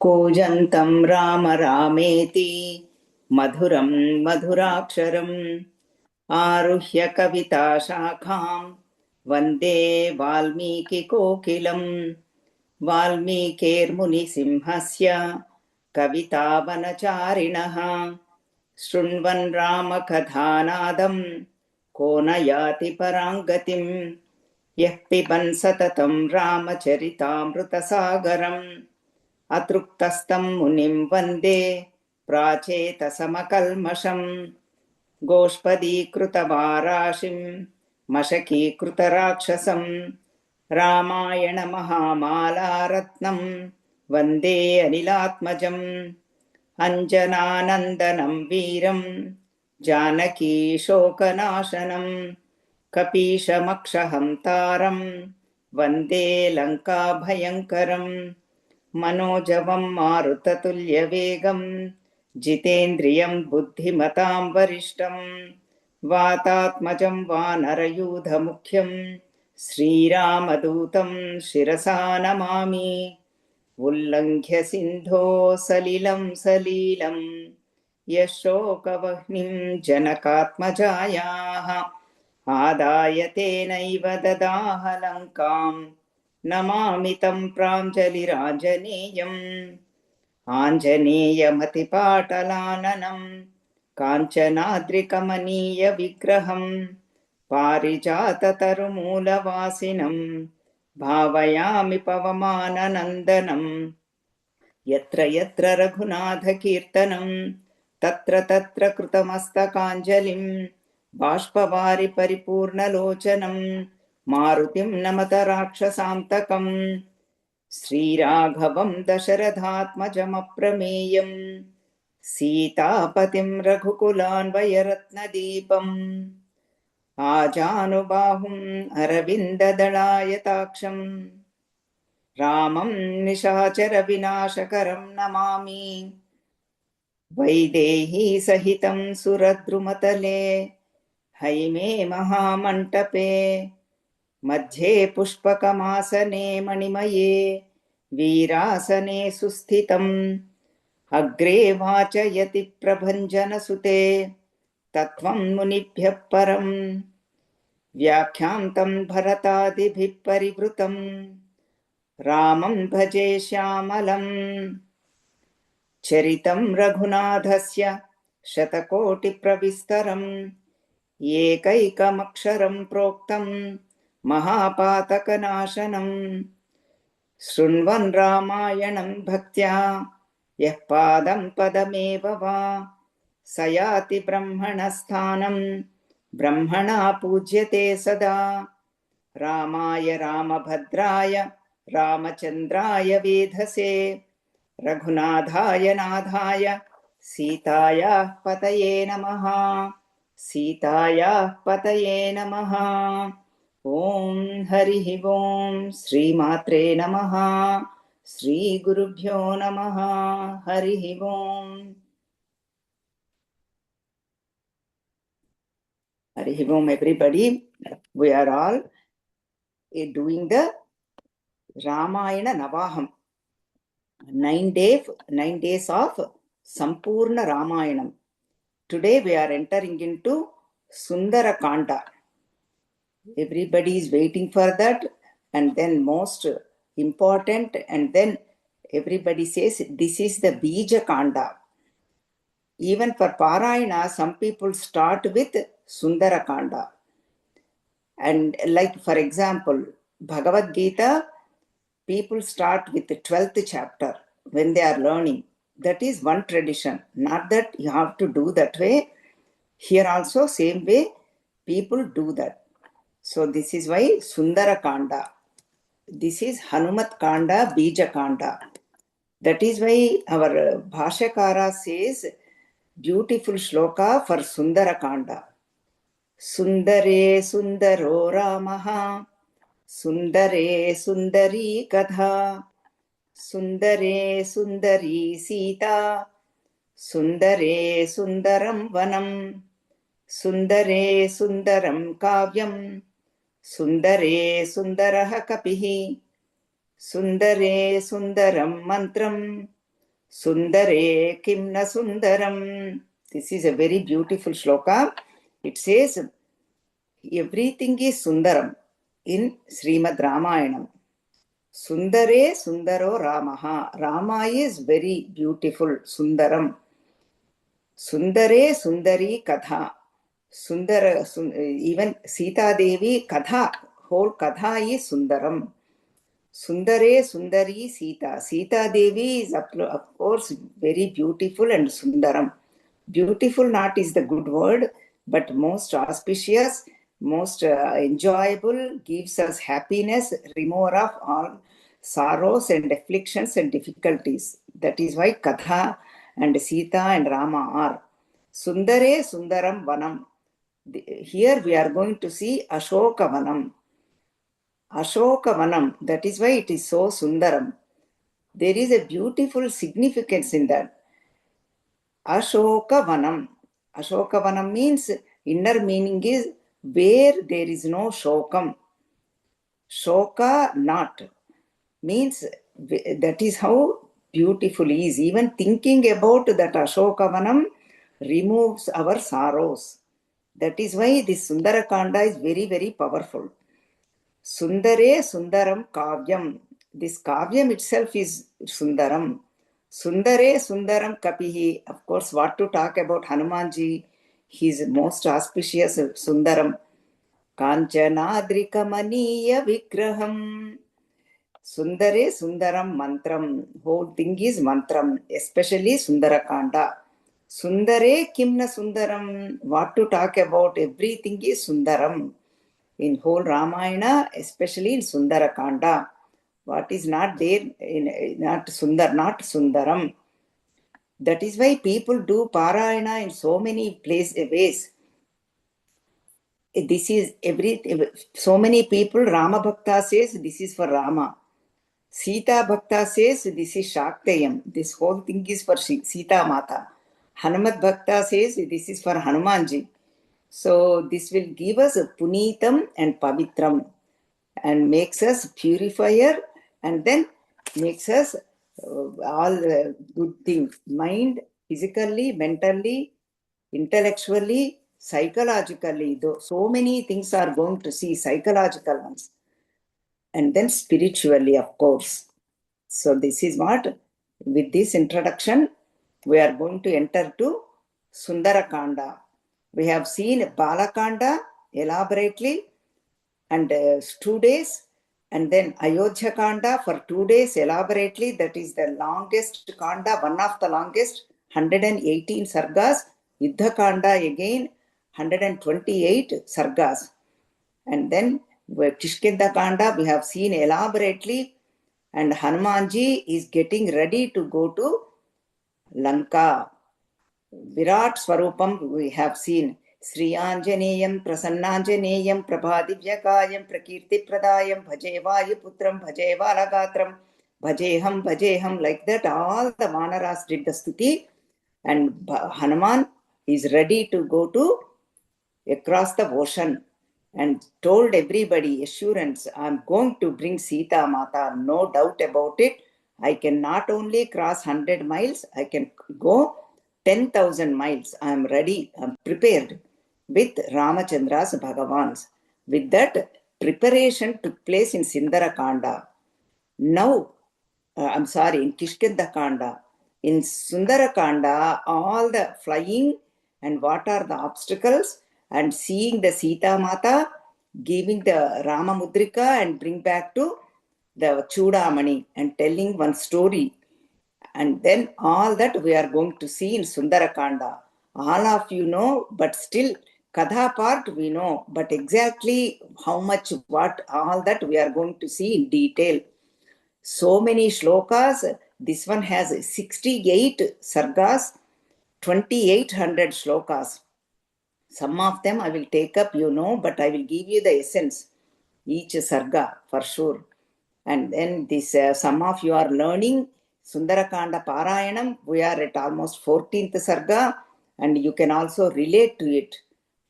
कूजन्तं राम रामेति मधुरं मधुराक्षरम् आरुह्य कविताशाखां वन्दे वाल्मीकिकोकिलम् वाल्मीकिर्मुनिसिंहस्य कवितावनचारिणः शृण्वन् रामकथानादं को न याति परां गतिम् यः पिबन् सततं रामचरितामृतसागरम् अतृप्तस्तं मुनिं वन्दे प्राचेतसमकल्मषम् गोष्पदीकृतवाराशिं मशकीकृतराक्षसम् रामायणमहामालारत्नं वन्दे अनिलात्मजम् अञ्जनानन्दनं वीरं जानकी शोकनाशनं कपीशमक्षहन्तारं वन्दे लङ्काभयङ्करम् मनोजवं मारुततुल्यवेगं जितेन्द्रियं बुद्धिमतां वरिष्ठं वातात्मजं वानरयूथमुख्यं श्रीरामदूतं शिरसा नमामि उल्लङ्घ्य सिन्धो सलिलं सलीलं यशोकवह्निं जनकात्मजायाः आदाय तेनैव ददाह लङ्काम् नमामि तं प्राञ्जलिराञ्जनेयम् आञ्जनेयमतिपाटलाननं काञ्चनाद्रिकमनीयविग्रहं पारिजाततरुमूलवासिनं भावयामि पवमाननन्दनं यत्र यत्र रघुनाथकीर्तनं तत्र तत्र कृतमस्तकाञ्जलिं बाष्पवारि परिपूर्णलोचनं मारुतिं नमत राक्षसान्तकम् श्रीराघवं दशरथात्मजमप्रमेयम् सीतापतिं रघुकुलान्वयरत्नदीपम् आजानुबाहुम् अरविन्ददलायताक्षम् रामं निशाचरविनाशकरं नमामि वैदेही सहितं सुरद्रुमतले हैमे महामण्टपे मध्ये पुष्पकमासने मणिमये वीरासने सुस्थितम् अग्रे वाचयति प्रभञ्जनसुते तत्त्वं मुनिभ्यः परम् व्याख्यान्तं भरतादिभिः परिवृतं रामं भजे श्यामलम् चरितं रघुनाथस्य शतकोटिप्रविस्तरम् एकैकमक्षरं प्रोक्तं महापातकनाशनम् शृण्वन् रामायणं भक्त्या यः पादं पदमेव वा स याति ब्रह्मणस्थानं ब्रह्मणा पूज्यते सदा रामाय रामभद्राय रामचन्द्राय वेधसे रघुनाथाय नाथाय सीतायाः पतये नमः सीतायाः पतये नमः ॐ हरिः ॐ श्रीमात्रे नमः श्रीगुरुभ्यो नमः हरिः ॐ हरिः ॐ everybody. We are all doing the Ramayana Navaaham. 9 days of Sampurna Ramayanam. Today we are entering into Sundara kaanda. Everybody is waiting for that, and then most important, and then everybody says this is the Bija Kanda. Even for Parayana, some people start with Sundara Kanda. And like for example, Bhagavad Gita, people start with the 12th chapter when they are learning. That is one tradition. Not that you have to do that way. Here also same way people do that. So this is why Sundara Kanda. This is Hanumat Kanda, Bija Kanda. That is why our Bhashakara says beautiful shloka for Sundara Kanda. Sundare Sundaro Ramaha Sundare Sundari Katha Sundare Sundari Sita Sundare Sundaram Vanam Sundare Sundaram Kavyam Sundare Sundaraha Kapihi Sundare Sundaram Mantram. Sundare Kimna Sundaram. This is a very beautiful shloka. It says, everything is Sundaram in Srimad Ramayanam. Sundare Sundaro Ramaha. Rama is very beautiful, Sundaram. Sundare Sundari Katha. Even Sita Devi Katha, whole Katha is Sundaram. Sundare Sundari Sita. Sita Devi is of course very beautiful and Sundaram. Beautiful not is the good word, but most auspicious, most enjoyable, gives us happiness, remover of all sorrows and afflictions and difficulties. That is why Katha and Sita and Rama are. Sundare Sundaram Vanam. Here we are going to see Ashoka Vanam. Ashoka Vanam. That is why it is so Sundaram. There is a beautiful significance in that. Ashoka Vanam. Ashoka Vanam means inner meaning is where there is no shokam. Shoka not means that is how beautiful is. Even thinking about that Ashoka Vanam removes our sorrows. That is why this Sundara kaanda is very, very powerful. Sundare Sundaram Kavyam. This Kavyam itself is Sundaram. Sundare Sundaram Kapihi. Of course, what to talk about Hanumanji? He is most auspicious Sundaram. Kanchanadrikamaniya Vigraham. Sundare Sundaram Mantram. Whole thing is Mantram, especially Sundara kaanda. Sundare Kimna Sundaram. What to talk about? Everything is Sundaram. In whole Ramayana, especially in Sundara kaanda. What is not there, not Sundaram. That is why people do Parayana in so many ways. This is so many people, Rama Bhakta says this is for Rama. Sita Bhakta says this is Shaktayam. This whole thing is for Sita Mata. Hanumat Bhakta says this is for Hanumanji. So this will give us a Punitam and Pavitram and makes us purifier and then makes us all good things. Mind, physically, mentally, intellectually, psychologically. So many things are going to see, psychological ones. And then spiritually, of course. So this is what, with this introduction, we are going to enter to Sundara kaanda. We have seen Balakanda elaborately and 2 days, and then Ayodhya Kanda for 2 days elaborately. That is the longest Kanda, one of the longest, 118 sargas. Yuddha Kanda again, 128 sargas. And then Kishkinda Kanda we have seen elaborately, and Hanumanji is getting ready to go to Lanka. Virat Swarupam we have seen. Sri Anjaneyam Prasannanjaneyam Prabhadivyakayam Prakirti Pradayam Bhaje Vayuputram Bhaje Valagatram Bhajeham, like that all the Vanaras did the stuti, and Hanuman is ready to go to across the ocean and told everybody, assurance, I'm going to bring Sita Mata, no doubt about it. I can not only cross 100 miles, I can go 10,000 miles. I'm ready, I'm prepared with Ramachandra's Bhagavans. With that, preparation took place in Sundara kaanda. Now, in Kishkinda Kanda. In Sundara Kanda, all the flying and what are the obstacles and seeing the Sita Mata, giving the Rama Mudrika and bring back to the Chudamani and telling one story. And then all that we are going to see in Sundara Kanda. All of you know, but still Katha part we know, but exactly how much, what, all that we are going to see in detail. So many shlokas. This one has 68 sargas, 2800 shlokas. Some of them I will take up, but I will give you the essence, each sarga for sure. And then this, some of you are learning Sundara kaanda Parayanam. We are at almost 14th sarga, and you can also relate to it.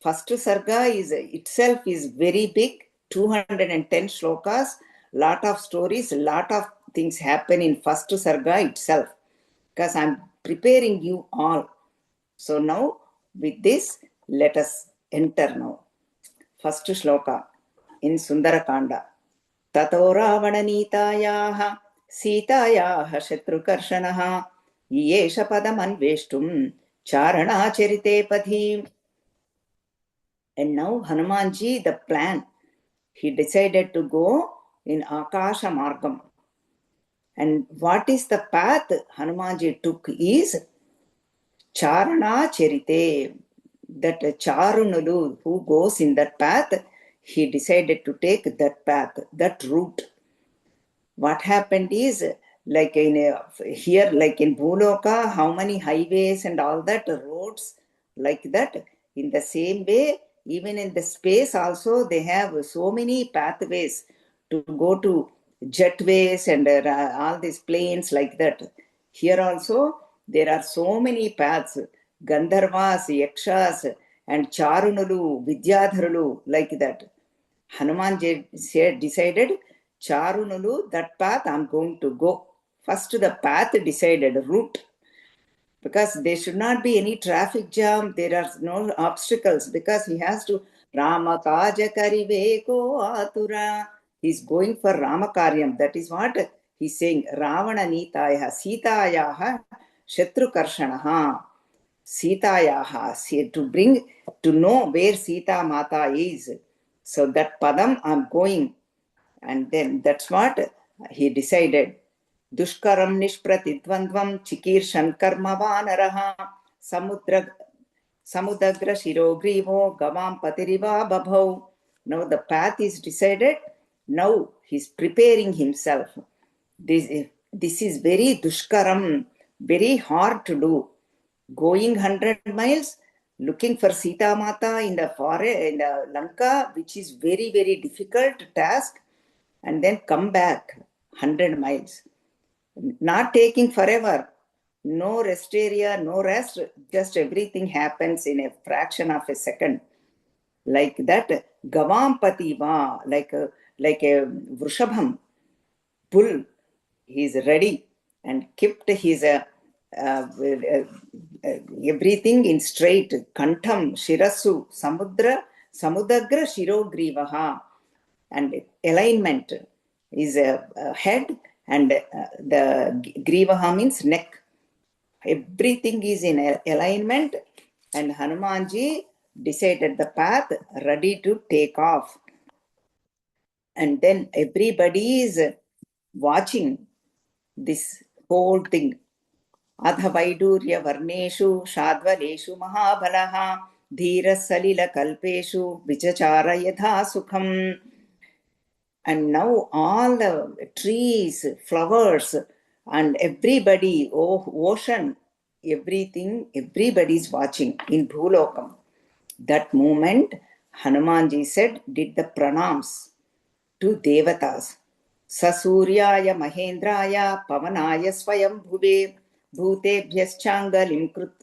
First sarga is itself is very big, 210 shlokas. lot of stories, lot of things happen in first sarga itself, because I'm preparing you all. So now with this, let us enter now. First shloka in Sundara kaanda. Tato Ravana Sitayaha Shatrukarshanaha Yesha Padamanveshtum Charana Charite Padhi. And now Hanumanji, the plan, he decided to go in Akasha Margam. And what is the path Hanumanji took is Charana Charite. That Charunulu who goes in that path, he decided to take that path, that route. What happened is, like here, like in Bhuloka, how many highways and all that, roads, like that. In the same way, even in the space also, they have so many pathways to go to jetways and all these planes like that. Here also, there are so many paths, Gandharvas, Yakshas, and Charunulu, Vidyadharalu, like that. Hanuman decided, Charunulu, that path I'm going to go. First, the path decided, route. Because there should not be any traffic jam, there are no obstacles, because he has to Rama Kaja Kariveko Atura. He's going for Ramakaryam. That is what he's saying. Ravana Nitaya Sitayaha Shatru Karshanaha. Sitayaha, to bring, to know where Sita Mata is. So that padam I'm going. And then that's what he decided. Dushkaram nishpratidvandvam chikirshan karma vanaraha samudagra shirogrivo gavam patiriva babhau. Now the path is decided. Now he's preparing himself. This is very dushkaram, very hard to do. Going 100 miles, looking for Sita Mata in the forest, in the Lanka, which is very, very difficult task, and then come back 100 miles. Not taking forever. No rest area, no rest, just everything happens in a fraction of a second. Like that, Gavam Pativa, like a Vrishabham, bull, he is ready and kept his everything in straight. Kantham, Shirasu, Samudagra Shirogrivaha. And alignment is a head, and the Grivaha means neck. Everything is in alignment, and Hanumanji decided the path, ready to take off. And then everybody is watching this whole thing. Adha Vaidurya Varneshu Shadvaleshu Mahabalaha Dhira Salila Kalpeshu Vichachara Yadha Sukham. And now all the trees, flowers, and everybody, ocean, everything, everybody is watching in Bhulokam. That moment, Hanumanji said, did the pranams to Devatas. Sasuryaya Mahendraya Pavanaya Swayam Bhuve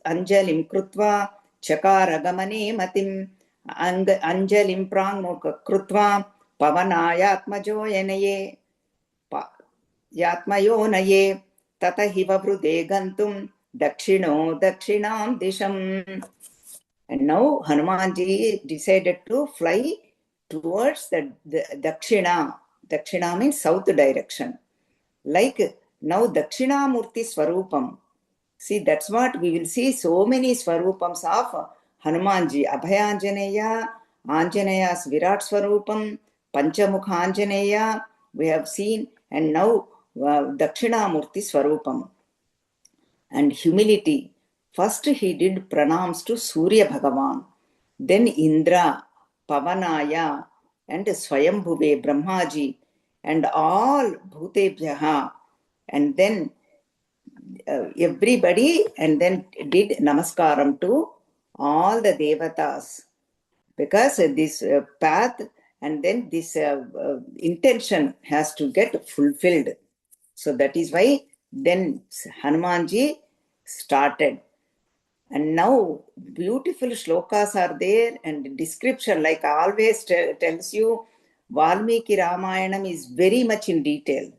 Anjalim Krutva Chakara Gamane Matim Anjalim Prangmukha Krutva Pavanayatmajo Yanaye Yatmayo Naye Tata Hivavrude Gantum Dakshino Dakshinam Disham. And now Hanumanji decided to fly towards the Dakshina. Dakshina means south direction. Like now Dakshina Murti Swarupam. See, that's what we will see, so many Swarupams of Hanumanji. Abhayanjaneya, Anjaneya's Virat Swarupam, Panchamukha Anjaneya, we have seen, and now Dakshina Murti Swarupam. And humility. First he did pranams to Surya Bhagavan, then Indra, Pavanaya, and Swayambhuve, Brahmaji, and all Bhutebhyaha, and then everybody, and then did namaskaram to all the devatas, because this path and then this intention has to get fulfilled. So that is why then Hanumanji started. And now beautiful shlokas are there, and description, like always tells you Valmiki Ramayanam is very much in detail.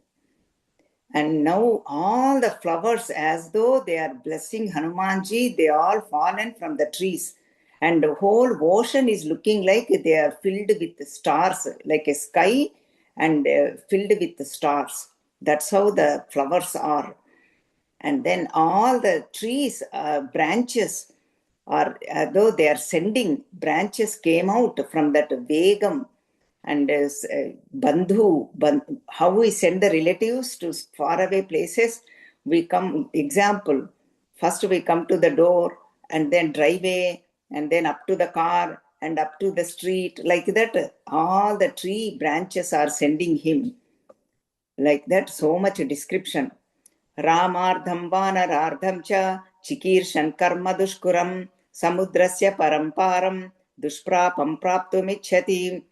And now all the flowers, as though they are blessing Hanumanji, they all fallen from the trees. And the whole ocean is looking like they are filled with stars, like a sky and filled with stars. That's how the flowers are. And then all the trees, branches are, though they are sending, branches came out from that Vegam and bandhu, how we send the relatives to faraway places. We come, example, first we come to the door and then driveway and then up to the car and up to the street, like that. All the tree branches are sending him, like that. So much description. Ramardham vanarardham cha chikirsan karma dushkuram samudrasya paramparam dushprapam praptumicchati.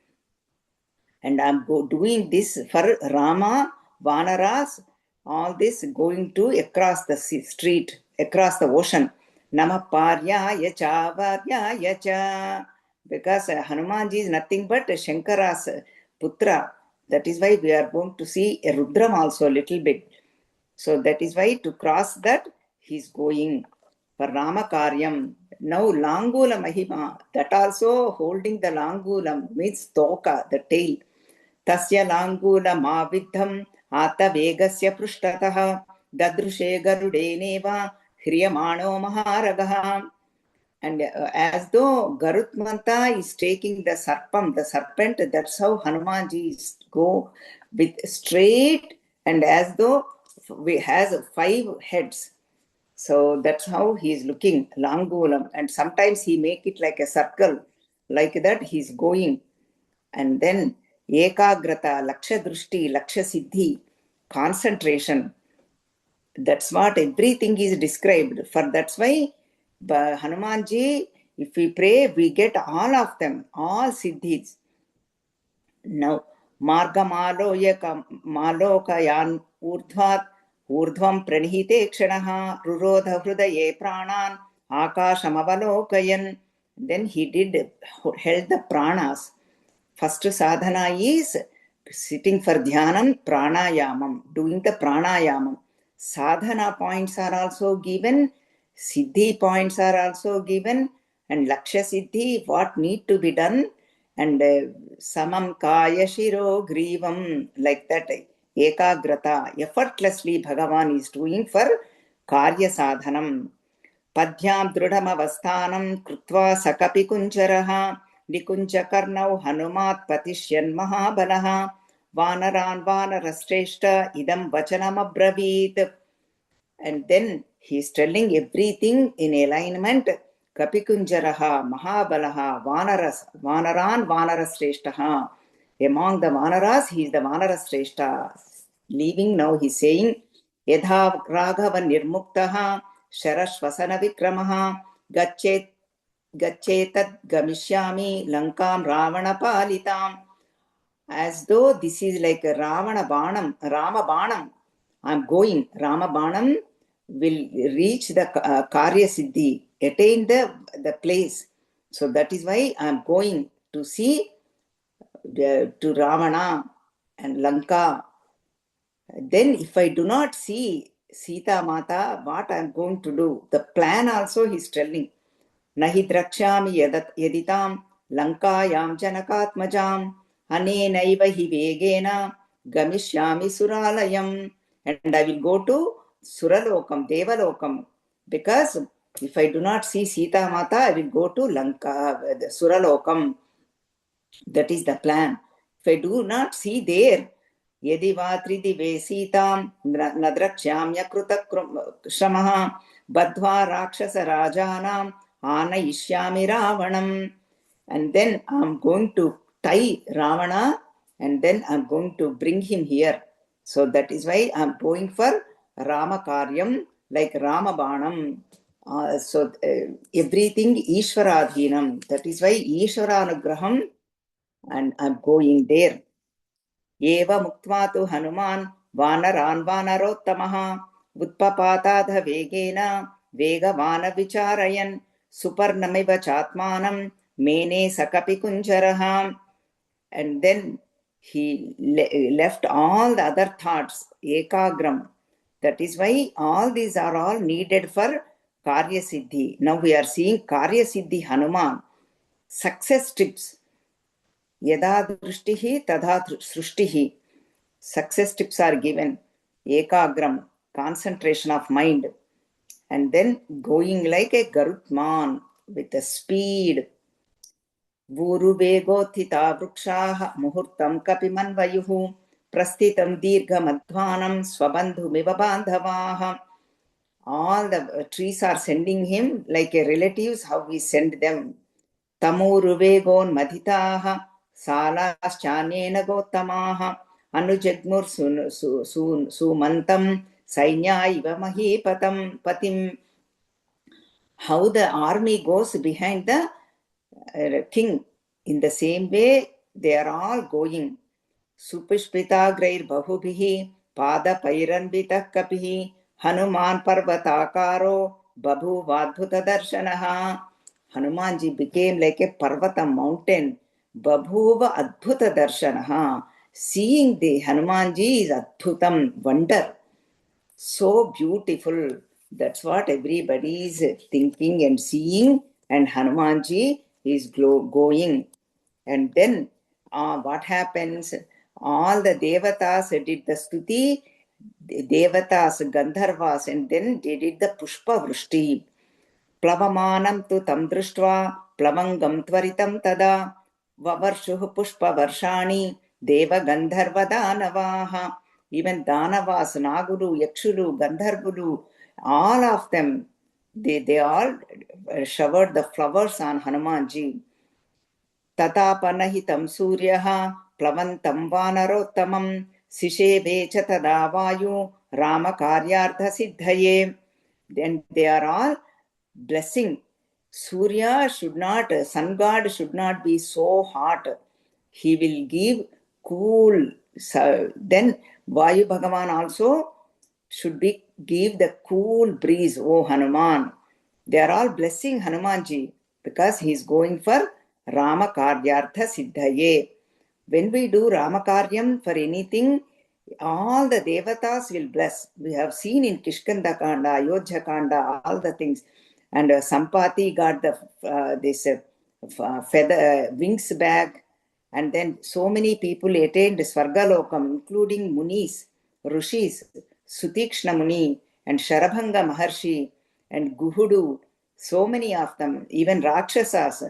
And I'm doing this for Rama, Vanaras, all this going to across the street, across the ocean. Namaparya yacha varya yacha. Because Hanumanji is nothing but Shankara's putra. That is why we are going to see a Rudram also a little bit. So that is why to cross that, he's going for Ramakaryam. Now Langula Mahima, that also holding the Langulam means Toka, the tail. Tasya Langula Mavidham Ata Vegasya Prushtataha Dadrushe Garudeneva Hriyamano Maharagaha. And as though Garutmanta is taking the serpent, that's how Hanumanji is go with straight, and as though we has 5 heads. So that's how he is looking, Langulam. And sometimes he make it like a circle, like that he's going. And then Ekagrata, Laksha Drushti, Laksha Siddhi, concentration. That's what everything is described. For that's why Hanumanji, if we pray, we get all of them, all siddhis. Now, Margamalokayan urdhvam pranihite kshanah rurodha hrudaye pranan akashamavalokayan. Then he held the pranas. First sadhana is sitting for dhyanam, pranayamam, doing the pranayamam. Sadhana points are also given, siddhi points are also given, and laksha siddhi, what need to be done, and samam kaya shiro grivam, like that. Ekagrata, effortlessly Bhagavan is doing for karya sadhanam. Padhyam dhrudhamavasthanam krutva sakapi kunjaraha nikunjakarnau hanumat patishyan mahabalaha vanaran vanarashreshta idam vachanam abravit. And then he is telling everything in alignment. Kapikunjaraha mahabalaha vanaran vanarashreshtaha. Among the vanaras, he is the vanarashreshta. Leaving now, he is saying Yadha Raghava Nirmuktaha Sharashvasana Vikramaha Gachetad Gamishyami Lankam Ravana Palitam. As though this is like a Ravana Banam, Rama Banam. I'm going. Rama Banam will reach the Karya Siddhi, attain the place. So that is why I'm going to see to Ravana and Lanka. Then if I do not see Sita Mata, what I am going to do? The plan also he is telling. Nahi drakshami yaditam lankayam janakatmajam anenaiva hi vegena gamishyami suralayam. And I will go to Suralokam, Devalokam. Because if I do not see Sita Mata, I will go to Lanka, the Suralokam. That is the plan. If I do not see there, यदि वा त्रिदिवे सीतां न द्रक्ष्याम्य कृतश्रमः बद्ध्वा राक्षसराजानाम् आनयिष्यामि रावणम्. And then I'm going to tie Ravana and then I'm going to bring him here. So that is why I'm going for Ramakaryam, like Ramabanam. So everything Ishwaradhinam. That is why Ishwaranugraham, and I'm going there. Eva muktva tu Hanuman vanaran vanarottamaha utpapatatha vegena vegavana vicharayan suparnamiva chatmanam mene sakapi kunjaraha. And then He left all the other thoughts, ekagram. That is why all these are all needed for Karya Siddhi. Now we are seeing Karya Siddhi Hanuman. Success tips. Yada drishtihi tadha srushtihi. Success tips are given. Ekagram, concentration of mind. And then going like a Garutman with a speed. भूरुवेगोत्थिता वृक्षाः मुहूर्तं कपिमन्वयुः प्रस्थितं दीर्घमध्वानं स्वबन्धुमिव बान्धवाः. All the trees are sending him like a relatives, how we send them. तमोरुवेगोन् मथिताः सालाश्चान्येन गोत्तमाः अनुजग्मुर् सुमन्तं सैन्या इव महीपतं पतिम्. How the army goes behind the king. In the same way, they are all going. Supushpitagrair bahubihi pada pairanvitah kapihi Hanuman parvatakaro babhu vadbhuta darshanaha. Hanumanji became like a parvata mountain. Babhuva adbhuta darshanaha. Seeing the Hanumanji is adbhutam, wonder. So beautiful. That's what everybody is thinking and seeing, and Hanumanji is going. And then what happens? All the devatas did the stuti, devatas, gandharvas, and then they did the pushpa vrishti. Plavamanam tu tam drishtva plavangam tvaritam tada vavarshuh pushpa varshani deva gandharva danavaha. Even danavas, naguru, yakshuru, gandharvulu, all of them, they all showered the flowers on Hanumanji. Tatapanahitam suryaha plavantam vanarottamam sisheve cha tada vayu rama karyartha siddhaye. Then they are all blessing. Surya should not, sun god should not be so hot. He will give cool. So then Vayu Bhagavan also should be give the cool breeze, oh Hanuman. They are all blessing Hanumanji because he is going for Rama Karyartha Siddhaye. When we do Rama Karyam for anything, all the devatas will bless. We have seen in Kishkanda Kanda, Ayodhya Kanda, all the things. And Sampati got the this feather wings back. And then so many people attained Svargalokam, including Munis, Rishis, Sutikshna Muni, and Sharabhanga Maharshi, and Guhudu, so many of them, even Rakshasas,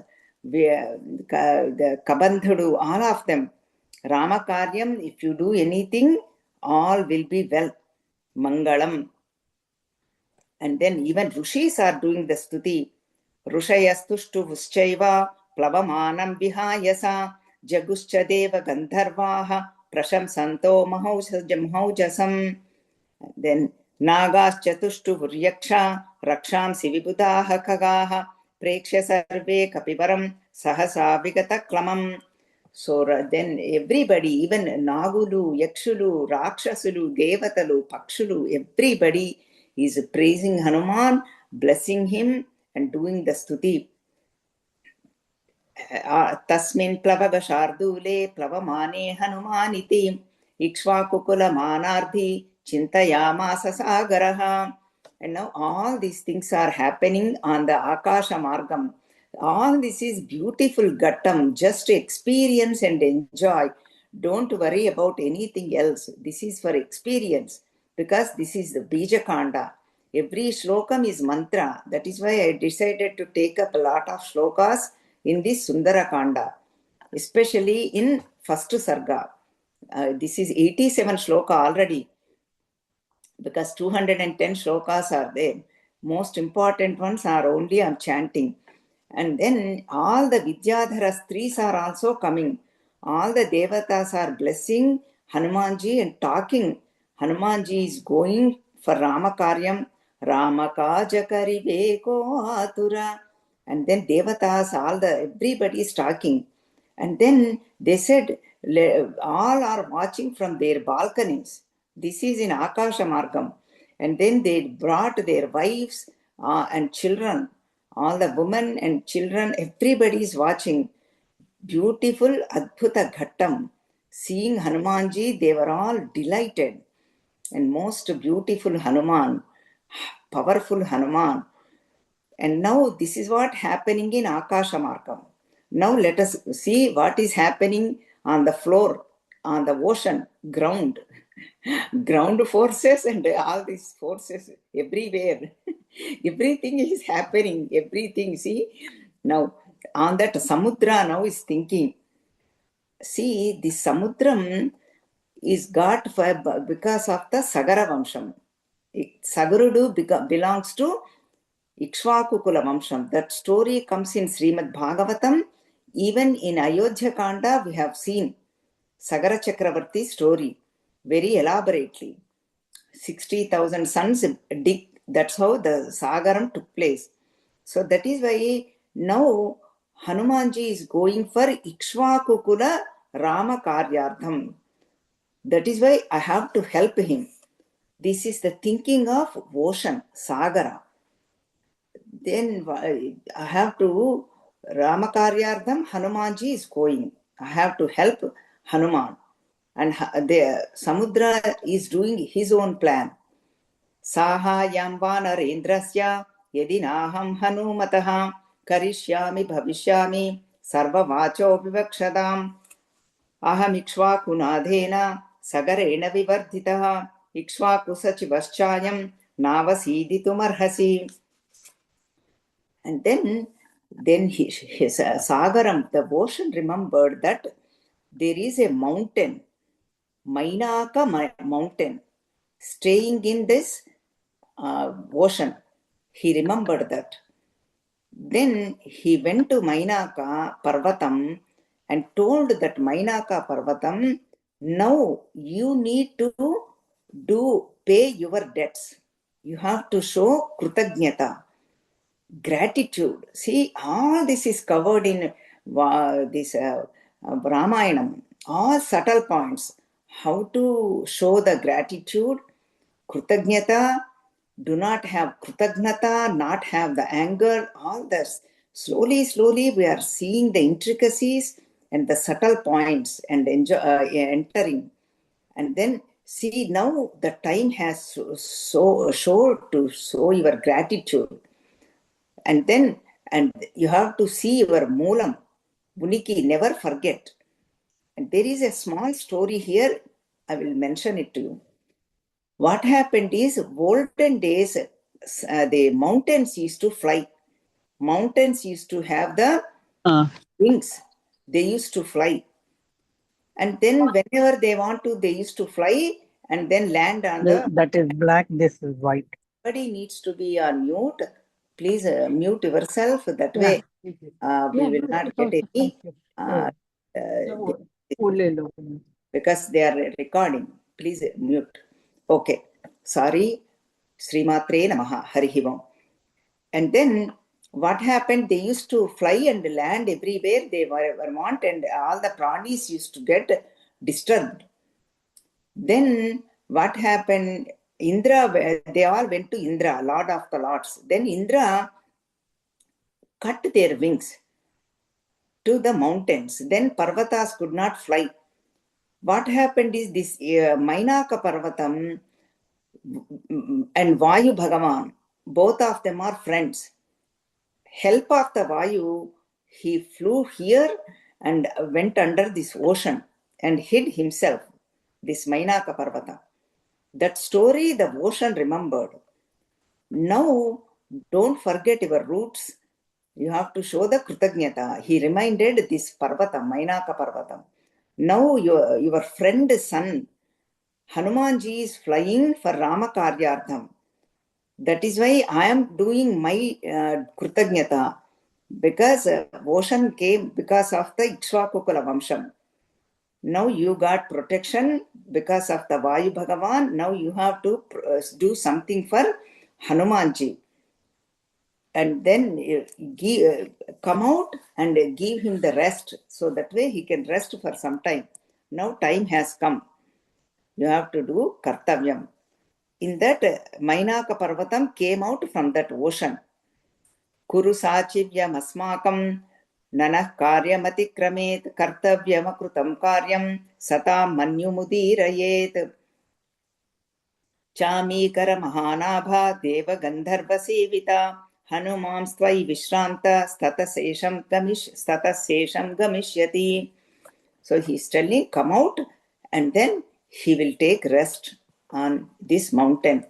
the Kabandhudu, all of them. Rama Karyam, if you do anything, all will be well. Mangalam. And then even Rishis are doing the stuti. Rushayastushtu vuschaiva plavamanam vihayasa jaguscha deva gandharvaha prashamsanto mahaujasam. Then Nagascha Vuryaksha Rakshamsi Vibhudaha Kagaha Preksha Sarve Kapivaram Sahasa Vigata Klamam. So then everybody, even Nagulu, Yakshulu, Rakshasulu, Devatalu, Pakshulu, everybody is praising Hanuman, blessing him and doing the stuti. Tasmin Plavaga Shardule Plavamane Hanumaniti Ikshvakukula Manardhi Chintayamasa Sagaraha. And now all these things are happening on the Akasha Margam. All this is beautiful Gattam. Just experience and enjoy. Don't worry about anything else. This is for experience because this is the Bija Kanda. Every shlokam is mantra. That is why I decided to take up a lot of shlokas in this Sundara Kanda, especially in first Sarga. This is 87 shloka already because 210 shlokas are there. Most important ones are only on chanting. And then all the Vidyadhara Stris are also coming. All the Devatas are blessing Hanumanji and talking. Hanumanji is going for Ramakaryam. Ramakaja karibeko atura. And then Devatas, everybody is talking. And then they said, all are watching from their balconies. This is in Akasha Margam. And then they brought their wives and children. All the women and children, everybody is watching. Beautiful Adbhuta Ghattam. Seeing Hanumanji, they were all delighted. And most beautiful Hanuman, powerful Hanuman. And now this is what happening in Akasha Markam. Now let us see what is happening on the floor, on the ocean, ground. Ground forces and all these forces everywhere. Everything is happening, everything. See, now on that Samudra now is thinking, see, the Samudram is got for, because of the Sagara Vamsham. Sagarudu belongs to Ikshvakukula Vamsham. That story comes in Srimad Bhagavatam. Even in Ayodhya Kanda, we have seen Sagara Chakravarti story very elaborately. 60,000 sons dig. That's how the Sagaram took place. So that is why now Hanumanji is going for Ikshvakukula Rama Karyardham. That is why I have to help him. This is the thinking of ocean, Sagara. Then I have to, Ramakaryardham, Hanumanji is going. I have to help Hanuman. And the Samudra is doing his own plan. Sahayam vanarendrasya yadinaham hanumataha karishyami bhavishyami sarvavacho vivakshadam aham ikshvakunadhena sagarena vivardhitaha ikshvakusachivaschayam navasiditum. And then his Sagaram, the ocean, remembered that there is a mountain, Mainaka mountain, staying in this ocean. He remembered that. Then he went to Mainaka Parvatam and told that Mainaka Parvatam, now you need to pay your debts. You have to show Krutagnyata, gratitude. See, all this is covered in this Ramayanam, all subtle points. How to show the gratitude, Krutagnyata, do not have Krutagnata, not have the anger, all this. Slowly we are seeing the intricacies and the subtle points and entering. And then see, now the time has showed to show your gratitude. And you have to see your Moolam. Buniki, never forget. And there is a small story here. I will mention it to you. What happened is, olden days, the mountains used to fly. Mountains used to have the wings. They used to fly. And then whenever they want to, they used to fly and then land on That is black, this is white. Everybody needs to be on mute. Please mute yourself. That way we will not get any because they are recording. Please mute. Okay. Sorry. Srimatre Namaha. Harihi Vam. And then what happened? They used to fly and land everywhere they were Vermont, and all the pranis used to get disturbed. Then what happened? Indra, they all went to Indra, Lord of the Lords. Then Indra cut their wings to the mountains. Then Parvatas could not fly. What happened is this Mainaka Parvatam and Vayu Bhagavan, both of them are friends. Help of the Vayu, he flew here and went under this ocean and hid himself, this Mainaka Parvata. That story the ocean remembered. Now, don't forget your roots. You have to show the Krutagnyata. He reminded this Parvata, Mainaka Parvata. Now, your friend's son, Hanumanji, is flying for Rama Karyardham. That is why I am doing my Krutagnyata. Because ocean came because of the Ikshvakukula Vamsham. Now you got protection because of the Vayu Bhagavan. Now you have to do something for Hanumanji. And then come out and give him the rest. So that way he can rest for some time. Now time has come. You have to do Kartavyam. In that, Mainaka Parvatam came out from that ocean. Kuru Sachivyam Asmakam Nanah karyamati kramet kartavyamakrtam karyam satam manyumudirayet. Chamikara mahanabha deva gandharva sevita hanumam svai vishranta statasesham gamishyati. So he's telling, come out and then he will take rest on this mountain.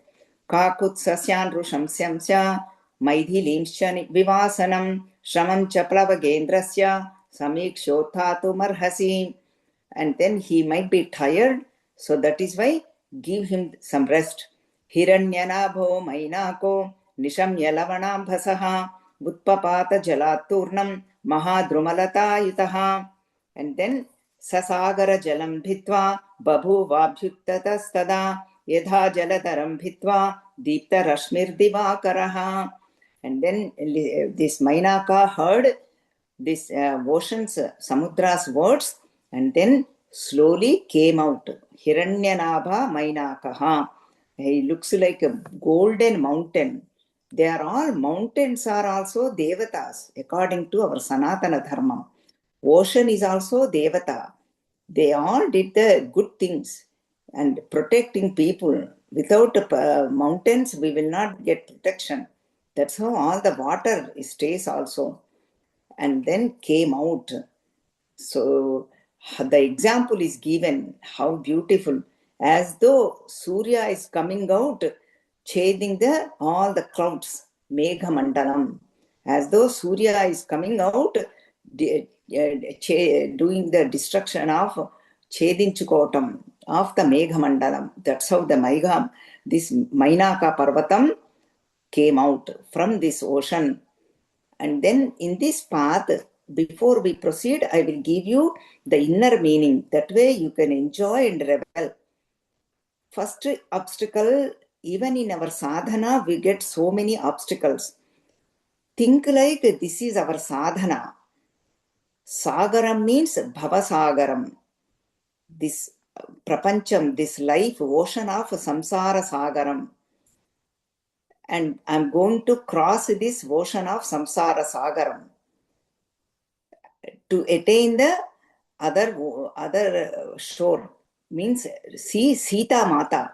Kakut sasyan rusham syamsya maidhilimscha vivasanam shramam cha plavagendrasya samikshotthatu marhasi. And then he might be tired, so that is why give him some rest. Hiranyanabho mainako nishamya lavanambhasaha utpapata jalaturnam mahadrumalata. And then sasagara jalam bhitva babhuvabhyuttatastada yadha jaladaram bhitva deepta rashmir divakaraha. And then this Mainaka heard this ocean's, Samudra's words, and then slowly came out. Hiranyanabha Mainakaha. He looks like a golden mountain. They are all, mountains are also devatas, according to our Sanatana Dharma. Ocean is also devata. They all did the good things and protecting people. Without mountains, we will not get protection. That's how all the water stays also. And then came out. So the example is given, how beautiful, as though Surya is coming out, chasing all the clouds, Megha Mandalam, as though Surya is coming out, doing the destruction of Chedinchukotam, of the Megha Mandalam. That's how this Mainaka Parvatam came out from this ocean. And then in this path, before we proceed, I will give you the inner meaning. That way you can enjoy and revel. First obstacle, even in our sadhana, we get so many obstacles. Think like this is our sadhana. Sagaram means bhavasagaram. This prapancham, this life, ocean of samsara sagaram. And I'm going to cross this ocean of samsara sagaram to attain the other shore. Means see Sita Mata.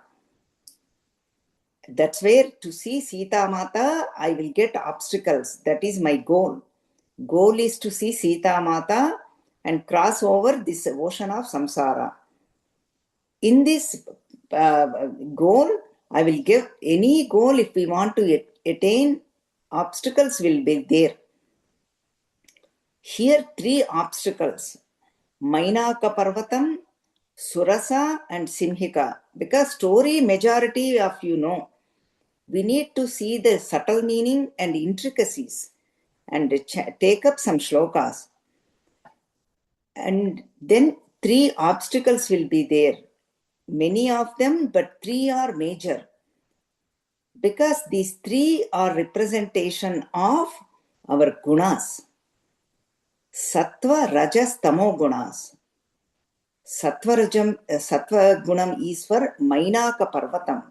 That's where to see Sita Mata, I will get obstacles. That is my goal. Goal is to see Sita Mata and cross over this ocean of samsara. In this goal, I will give any goal. If we want to attain, obstacles will be there. Here, 3 obstacles: Mainaka Parvatam, Surasa, and Simhika. Because story majority of you know, we need to see the subtle meaning and intricacies and take up some shlokas. And then 3 obstacles will be there. Many of them, but 3 are major. Because these 3 are representation of our gunas. Sattva, Rajas, Tamo gunas. Sattva gunam is for Mainaka Parvatam.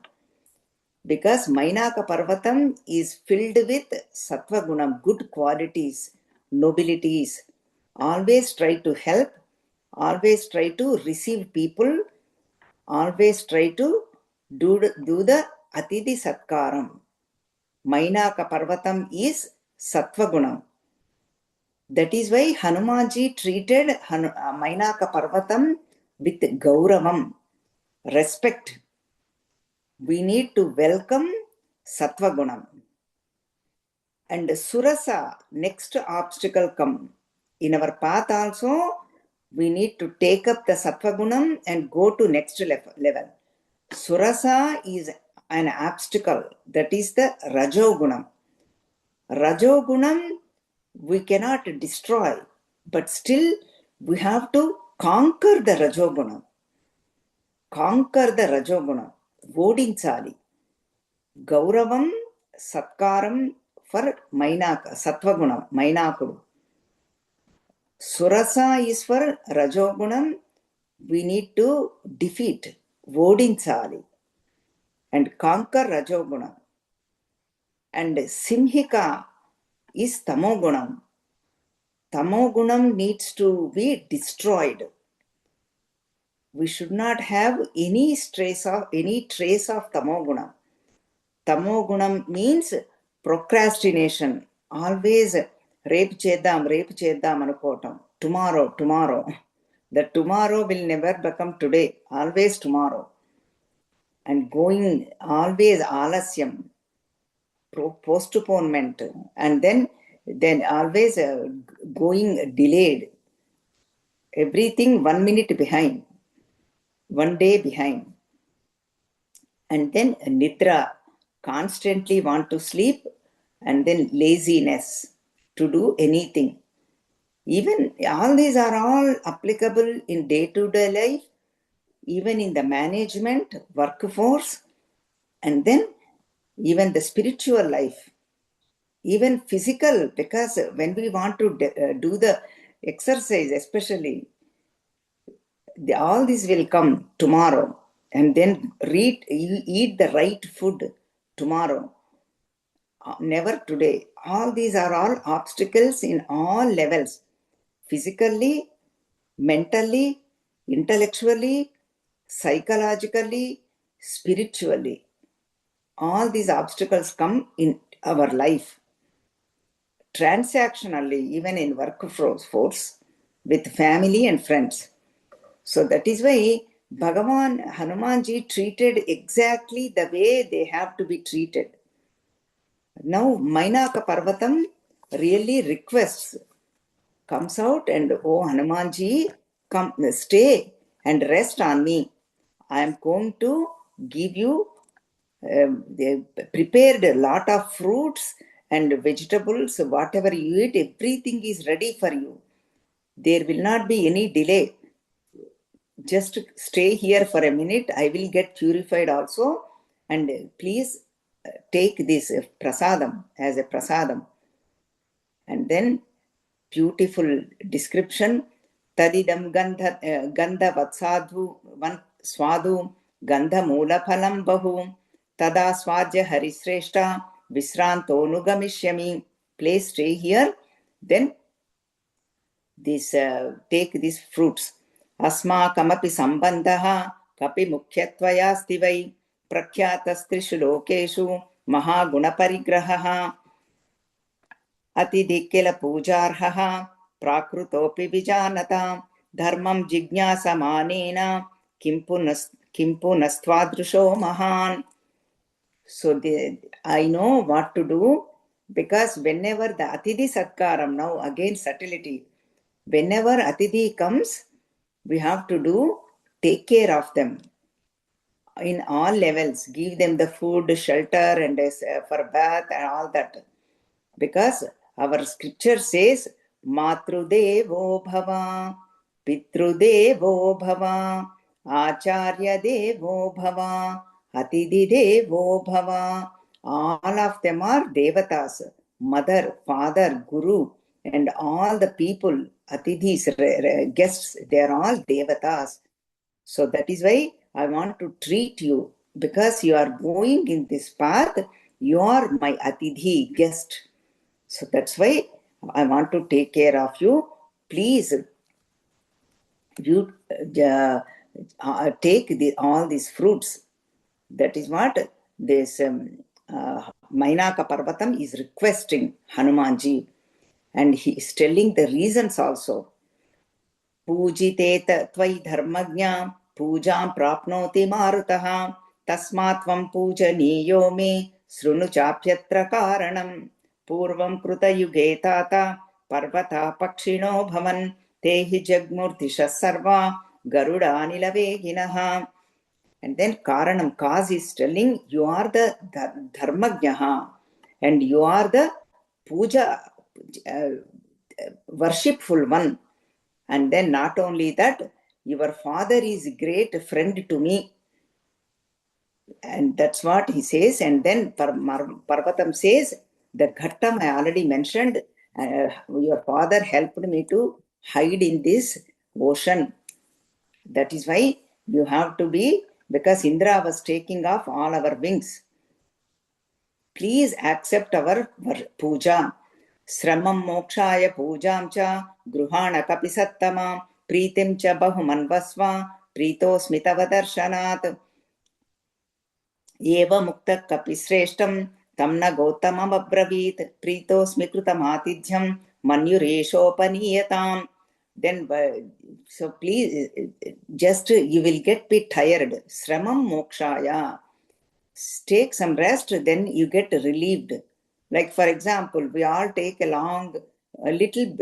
Because Mainaka Parvatam is filled with Sattva gunam, good qualities, nobilities. Always try to help, always try to receive people, always try to do the Atidhi Satkaram. Mainaka Parvatam is Sattva gunam. That is why Hanumanji treated Mainaka Parvatam with Gauravam, respect. We need to welcome Sattva Gunam. And Surasa, next obstacle come. In our path also, we need to take up the Sattva Gunam and go to next level. Surasa is an obstacle. That is the Rajo Gunam. Rajo Gunam we cannot destroy, but still we have to conquer the Rajoguna. Conquer the Rajoguna. Vodinchali. Gauravam, Satkaram for Mainaka, Sattvagunam, Mainakuru. Surasa is for Rajogunam. We need to defeat Vodinchali and conquer Rajogunam. And Simhika is Tamogunam. Tamogunam needs to be destroyed. We should not have any trace of tamogunam. Tamogunam means procrastination. Always రేపు చేద్దాం అనుకోవటం. Tomorrow. The tomorrow will never become today. Always tomorrow. And going always alasyam, postponement, and then always going delayed. Everything 1 minute behind, 1 day behind. And then nidra, constantly want to sleep, and then laziness to do anything. Even all these are all applicable in day-to-day life, even in the management, workforce, and then even the spiritual life, even physical, because when we want to do the exercise, especially, all this will come tomorrow, and then eat the right food tomorrow, never today. All these are all obstacles in all levels, physically, mentally, intellectually, psychologically, spiritually. All these obstacles come in our life. Transactionally, even in workforce, with family and friends. So that is why Bhagavan Hanumanji treated exactly the way they have to be treated. Now Mainaka Parvatam really requests, comes out and, oh Hanumanji, come stay and rest on me. I am going to give you, they prepared a lot of fruits and vegetables, whatever you eat, everything is ready for you. There will not be any delay. Just stay here for a minute. I will get purified also. And please take this prasadam as a prasadam. And then beautiful description. Tadidam gandha vatsadhu swadu gandha moola phalam bahu tada swadya harisreshta visranto nugamishami. Please stay here. Then take these fruits. Asmakamapi sambandha kapi mukhyatvayasti vai prakhyatastishu lokeshu mahaguna अतिदिक्किल पूजार्हः प्राकृतोऽपि विजानता धर्मं जिज्ञासमानेन किं पुनस्त्वादृशो महान्. So I know what to do, because whenever the Atidhi Satkaram, now again subtlety, whenever Atidhi comes, we have to take care of them in all levels, give them the food, shelter, and for bath and all that. Because our scripture says, Matrudevo bhava, Pitrudevo bhava, Acharya devo bhava, Atidhi devo bhava. All of them are devatas, mother, father, guru, and all the people, Atidhis, guests, they are all devatas. So that is why I want to treat you, because you are going in this path, you are my Atidhi, guest. So that's why I want to take care of you. Please, you take all these fruits. That is what this Mainaka Parvatam is requesting Hanumanji. And he is telling the reasons also. Pujiteta tvai dharmagnya pujam prapnoti marutaha tasmatvam pujaniyo me srunu chapyatra karanam पूर्वं कृतयुगे ताता पर्वता पक्षिणो भवन् तेहि जग्मूर्तिशः सर्वा गरुडानिलवेगिनः. And then Karanam, cause is telling, you are the Dharmagyaha, and you are the Puja, worshipful one. And then not only that, your father is a great friend to me. And that's what he says. And then Parvatam says, the Ghattam I already mentioned, your father helped me to hide in this ocean. That is why you have to be, because Indra was taking off all our wings. Please accept our puja. Sramam mokshaya pujam cha gruhana kapi sattama pritim cha bahumanvasva prito smitavadarsanat eva mukta kapi sreshtam tamna gautamam abravit pritosmi krutamatidhyam manyureshopanniyatam. Then so please just you will get bit tired. Sramam mokshaya, take some rest, then you get relieved. Like for example, we all take a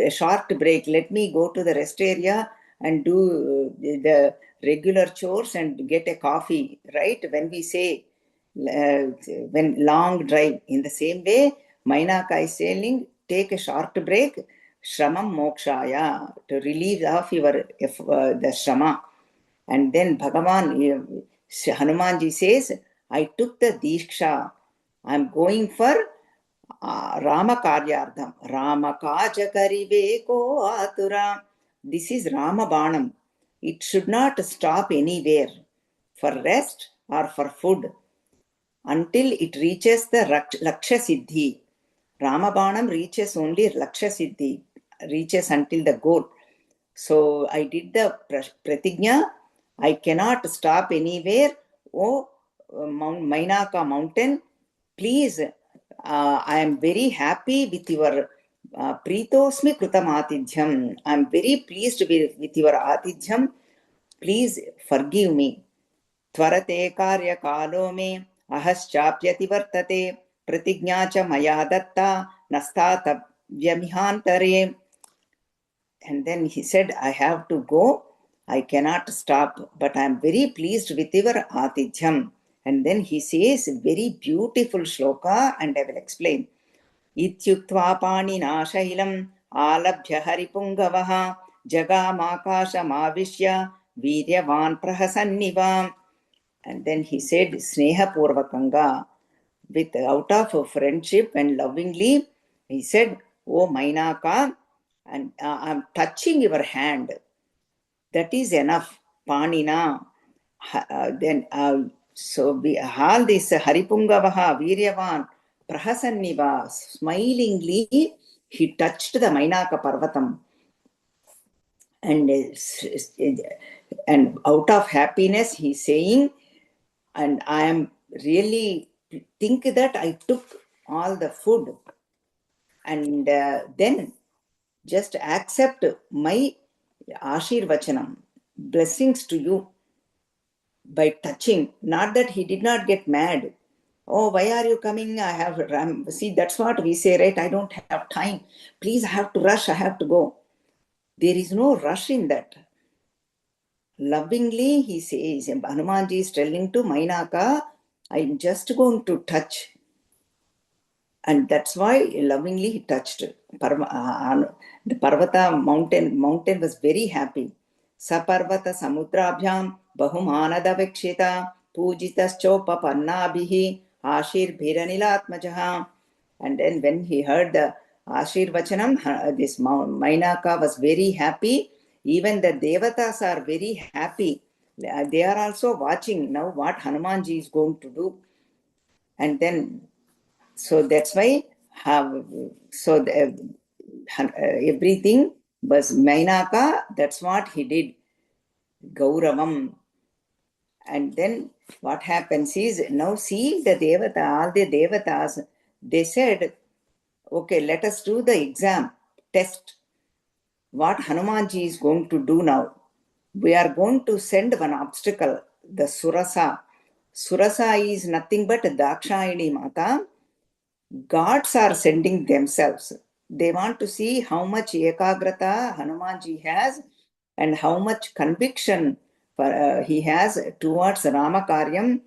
short break. Let me go to the rest area and do the regular chores and get a coffee, right? When we say when long drive, in the same way, Mainaka is saying, take a short break, shramam mokshaya, to relieve of your the shrama. And then Bhagavan, Hanumanji says, I took the Diksha. I'm going for Rama Karyardham. Rama Kaja Kariveko Atura. This is Rama Banam. It should not stop anywhere for rest or for food until it reaches the Laksha Siddhi. Ramabanam reaches only Laksha Siddhi, reaches until the goal. So I did the pratigna. I cannot stop anywhere. Oh, Mainaka mountain, please, I am very happy with your Pritosmi Krutam Atidhyam. I am very pleased with your Atidhyam. Please forgive me. त्वरते कार्यकालो मे अहश्चाप्यतिवर्तते प्रतिज्ञा च मया Dutta नस्तातव्यमिहान्तरे. And then he said, I have to go. I cannot stop, but I am very pleased with your atidhyam. And then he says, very beautiful shloka, and I will explain. Ityuktva panina shailam alabhya haripungavaha jagamakashamavishya viryavan prahasannivam. And then he said, Sneha Purvakanga, with out of friendship and lovingly, he said, Oh Mainaka, and I'm touching your hand. That is enough. Panina. Then so all this Haripungavaha, Viryavan, Prahasanniva, smilingly, he touched the Mainaka Parvatam. And out of happiness, he's saying, and I am really think that I took all the food, and then just accept my Ashirvachanam, blessings to you by touching. Not that he did not get mad. Oh, why are you coming? I have, see, that's what we say, right? I don't have time. Please, I have to rush. I have to go. There is no rush in that. Lovingly, he says, Hanumanji is telling to Mainaka, I'm just going to touch. And that's why lovingly he touched. The Parvata mountain was very happy. Saparvata samudrabhyam bahumanada vikshita pujitaschopa pannabhihi ashir bhiranilatmajaha. And then when he heard the Ashir Vachanam, this Mainaka was very happy. Even the Devatas are very happy. They are also watching now what Hanumanji is going to do. And then so that's why everything was Mainaka, that's what he did, Gauravam. And then what happens is, now see the Devata, all the Devatas, they said, okay, let us do the exam, test. What Hanumanji is going to do now? We are going to send one obstacle, the Surasa. Surasa is nothing but Dakshayani Mata. Gods are sending themselves. They want to see how much ekagrata Hanumanji has and how much conviction he has towards Rama Karyam.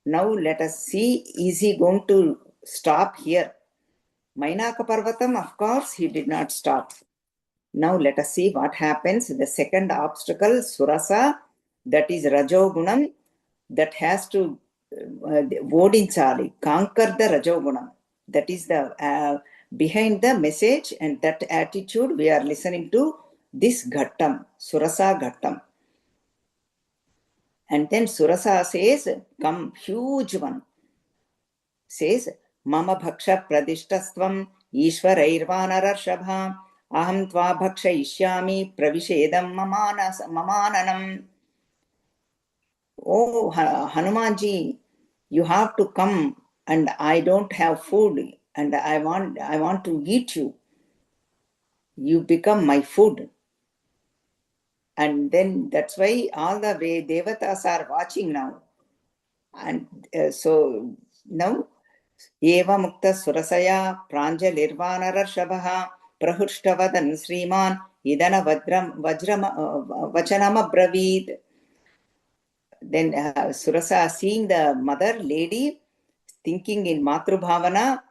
Now let us see, is he going to stop here? Mainaka Parvatam, of course, he did not stop. Now let us see what happens. The second obstacle, Surasa, that is Rajogunam, that has to Vodinchali, conquer the Rajogunam. That is the behind the message, and that attitude we are listening to this Ghattam, Surasa Ghattam. And then Surasa says, come, huge one, says, Mama Bhaksha Pradishtastvam ईश्वरैर्वानरर्षभा aham tva bhakshayishyami pravishedam mamananam. Oh, Hanumanji, you have to come, and I don't have food, and I want to eat you. You become my food. And then that's why all the way devatas are watching now. And so now eva mukta surasaya pranjalirvanarashabha prahurshtavadan sriman idana vajram vachanamabravit. Then Surasa, seeing the mother lady thinking in Matrubhavana,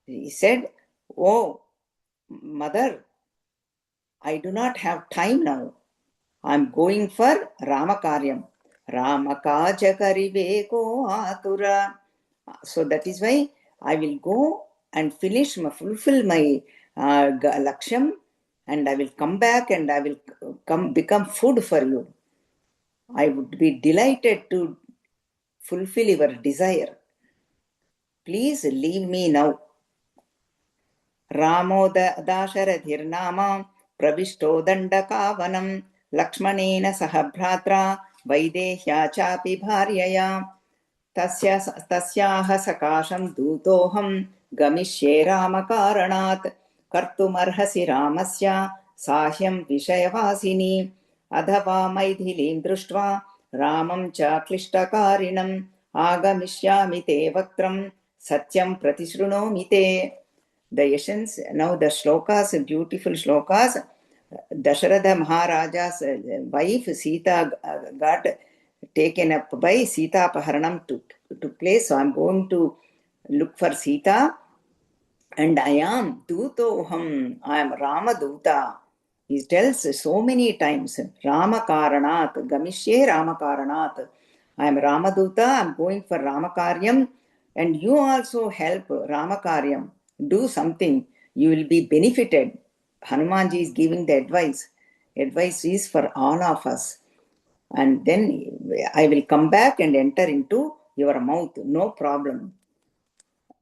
he said, "Oh, mother, I do not have time now. I'm going for Ramakaryam. Ramakaja kariveko atura." So that is why I will go and fulfill my laksham, and I will come back and I will become food for you. I would be delighted to fulfill your desire. Please leave me now. Ramo dasharadhirnama pravishto dandakavanam lakshmanena sahabhratra vaidehya chapi bharyaya tasyaha sakasham dutoham gamishye ramakaranat kartumarhasi ramasya sahyam vishayavasini adhava maithilim drushtva ramam cha klishtakariणam agamishyami te vaktram satyam pratishrunome te. The essence, now the shlokas, beautiful shlokas. Dasharatha Maharaja's wife Sita got taken up by Sita Paharanam took place. So I'm going to look for Sita, and I am Dutoham, I am Ramaduta. He tells so many times, Ramakaranat, Gamishye Ramakaranat. I am Ramaduta, I am going for Ramakaryam, and you also help Ramakaryam. Do something, you will be benefited. Hanumanji is giving the advice. Advice is for all of us. And then I will come back and enter into your mouth, no problem.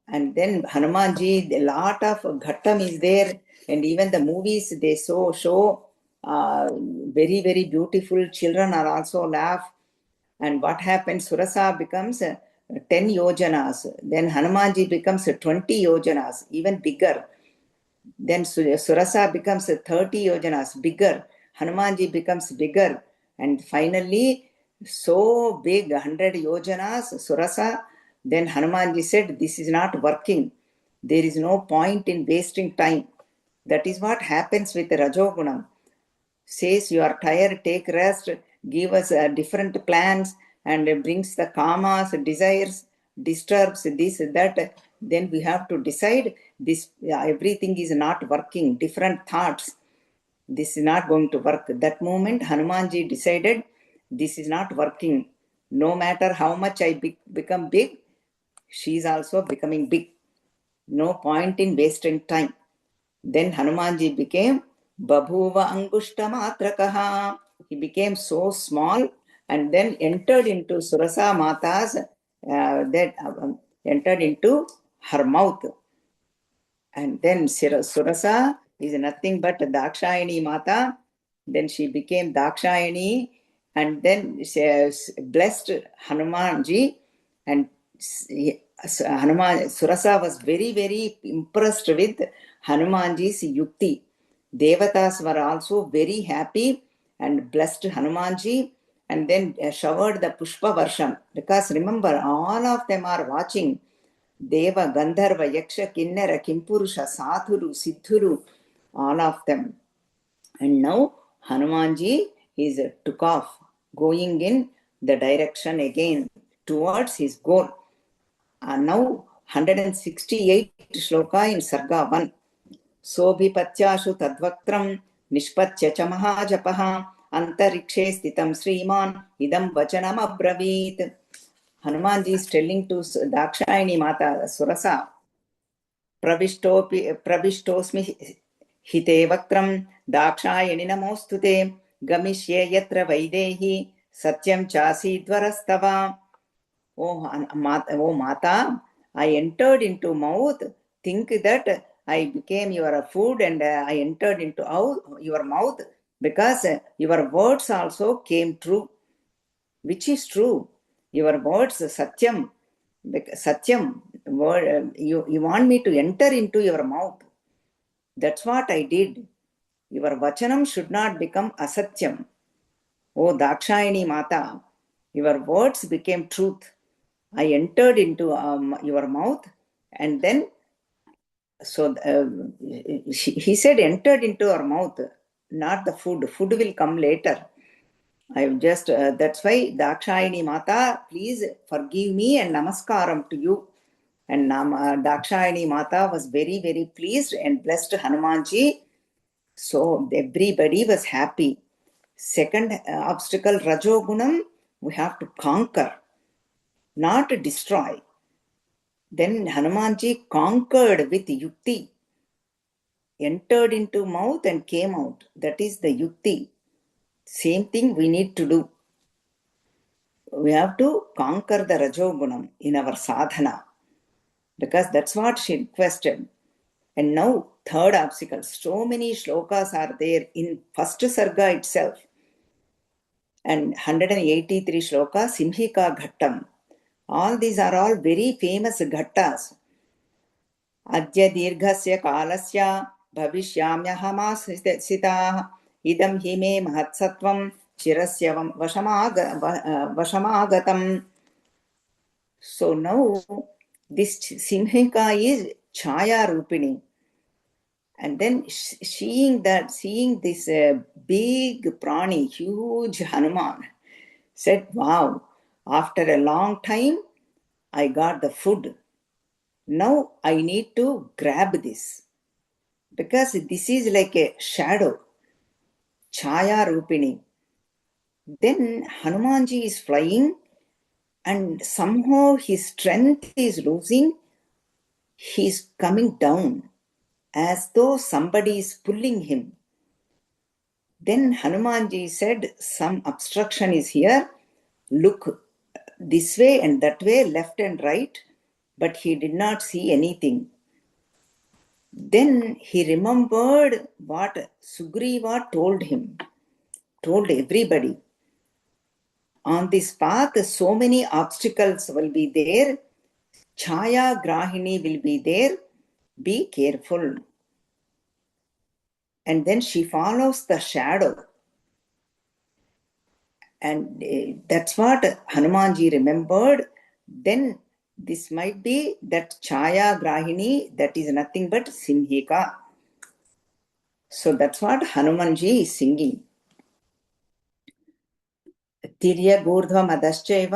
And then Hanumanji, a lot of ghattam is there, and even the movies they show very, very beautiful. Children are also laugh. And what happens? Surasa becomes 10 yojanas. Then Hanumanji becomes 20 yojanas, even bigger. Then Surasa becomes 30 yojanas, bigger. Hanumanji becomes bigger. And finally, so big, 100 yojanas, Surasa. Then Hanumanji said, "This is not working. There is no point in wasting time." That is what happens with Rajogunam. Says you are tired, take rest, give us different plans, and brings the kamas, desires, disturbs this, that. Then we have to decide this, everything is not working, different thoughts. This is not going to work. That moment, Hanumanji decided, this is not working. No matter how much I become big, she is also becoming big. No point in wasting time. Then Hanumanji became Babhuva Angushta Matrakaha. He became so small and then entered into Surasa Mata's, entered into her mouth. And then Surasa is nothing but Dakshayani Mata. Then she became Dakshayani, and then she blessed Hanumanji, and Surasa was very, very impressed with Hanumanji's yukti. Devatas were also very happy and blessed Hanumanji, and then showered the Pushpa Varsham. Because remember, all of them are watching. Deva, Gandharva, Yaksha, Kinnara, Kimpurusha, Sathuru, Siddhuru, all of them. And now Hanumanji is took off, going in the direction again towards his goal. And now 168 shloka in Sarga 1. Sobhipatyashu tadvaktram nishpatya cha mahajapaha antarikshe stitam sriman idam vachanam abravit. Hanumanji is telling to Dakshayani Mata Surasa, Pravistosmi hite vaktram Dakshayani namostute gamishye yatra vaidehi satyam chasi dvarastava. Oh Mata, I entered into mouth. Think that I became your food and I entered into your mouth because your words also came true, which is true. Your words, Satyam, Satyam, word, you want me to enter into your mouth. That's what I did. Your Vachanam should not become Asatyam. Oh, Dakshayani Mata, your words became truth. I entered into your mouth, and then, so he said, entered into our mouth, not the food. Food will come later. I've just, that's why Dakshayani Mata, please forgive me and namaskaram to you. And Dakshayani Mata was very, very pleased and blessed Hanumanji. So everybody was happy. Second obstacle, Rajogunam, we have to conquer, not destroy. Then Hanumanji conquered with yukti, entered into mouth and came out. That is the yukti. Same thing we need to do. We have to conquer the Rajogunam in our sadhana, because that's what she requested. And now, third obstacle. So many shlokas are there in first sarga itself. And 183 shlokas, Simhika Ghattam. All these are all very famous ghattas. Adya dirghasya kalasya bhavishyamyahamaasitaah idam hime mahatsatvam chirasya vashamagatam. So now this Simhika is Chaya Rupini. And then seeing this big prani, huge Hanuman, said, wow, after a long time, I got the food. Now I need to grab this, because this is like a shadow, Chaya Rupini. Then Hanumanji is flying, and somehow his strength is losing. He's coming down as though somebody is pulling him. Then Hanumanji said, some obstruction is here. Look this way and that way, left and right. But he did not see anything. Then he remembered what Sugriva told him, told everybody. On this path, so many obstacles will be there. Chaya Grahini will be there. Be careful. And then she follows the shadow. And that's what Hanumanji remembered. Then this might be that Chaya Grahini, that is nothing but Simhika. So that's what Hanumanji is singing. तिर्यगूर्ध्वमदश्चैव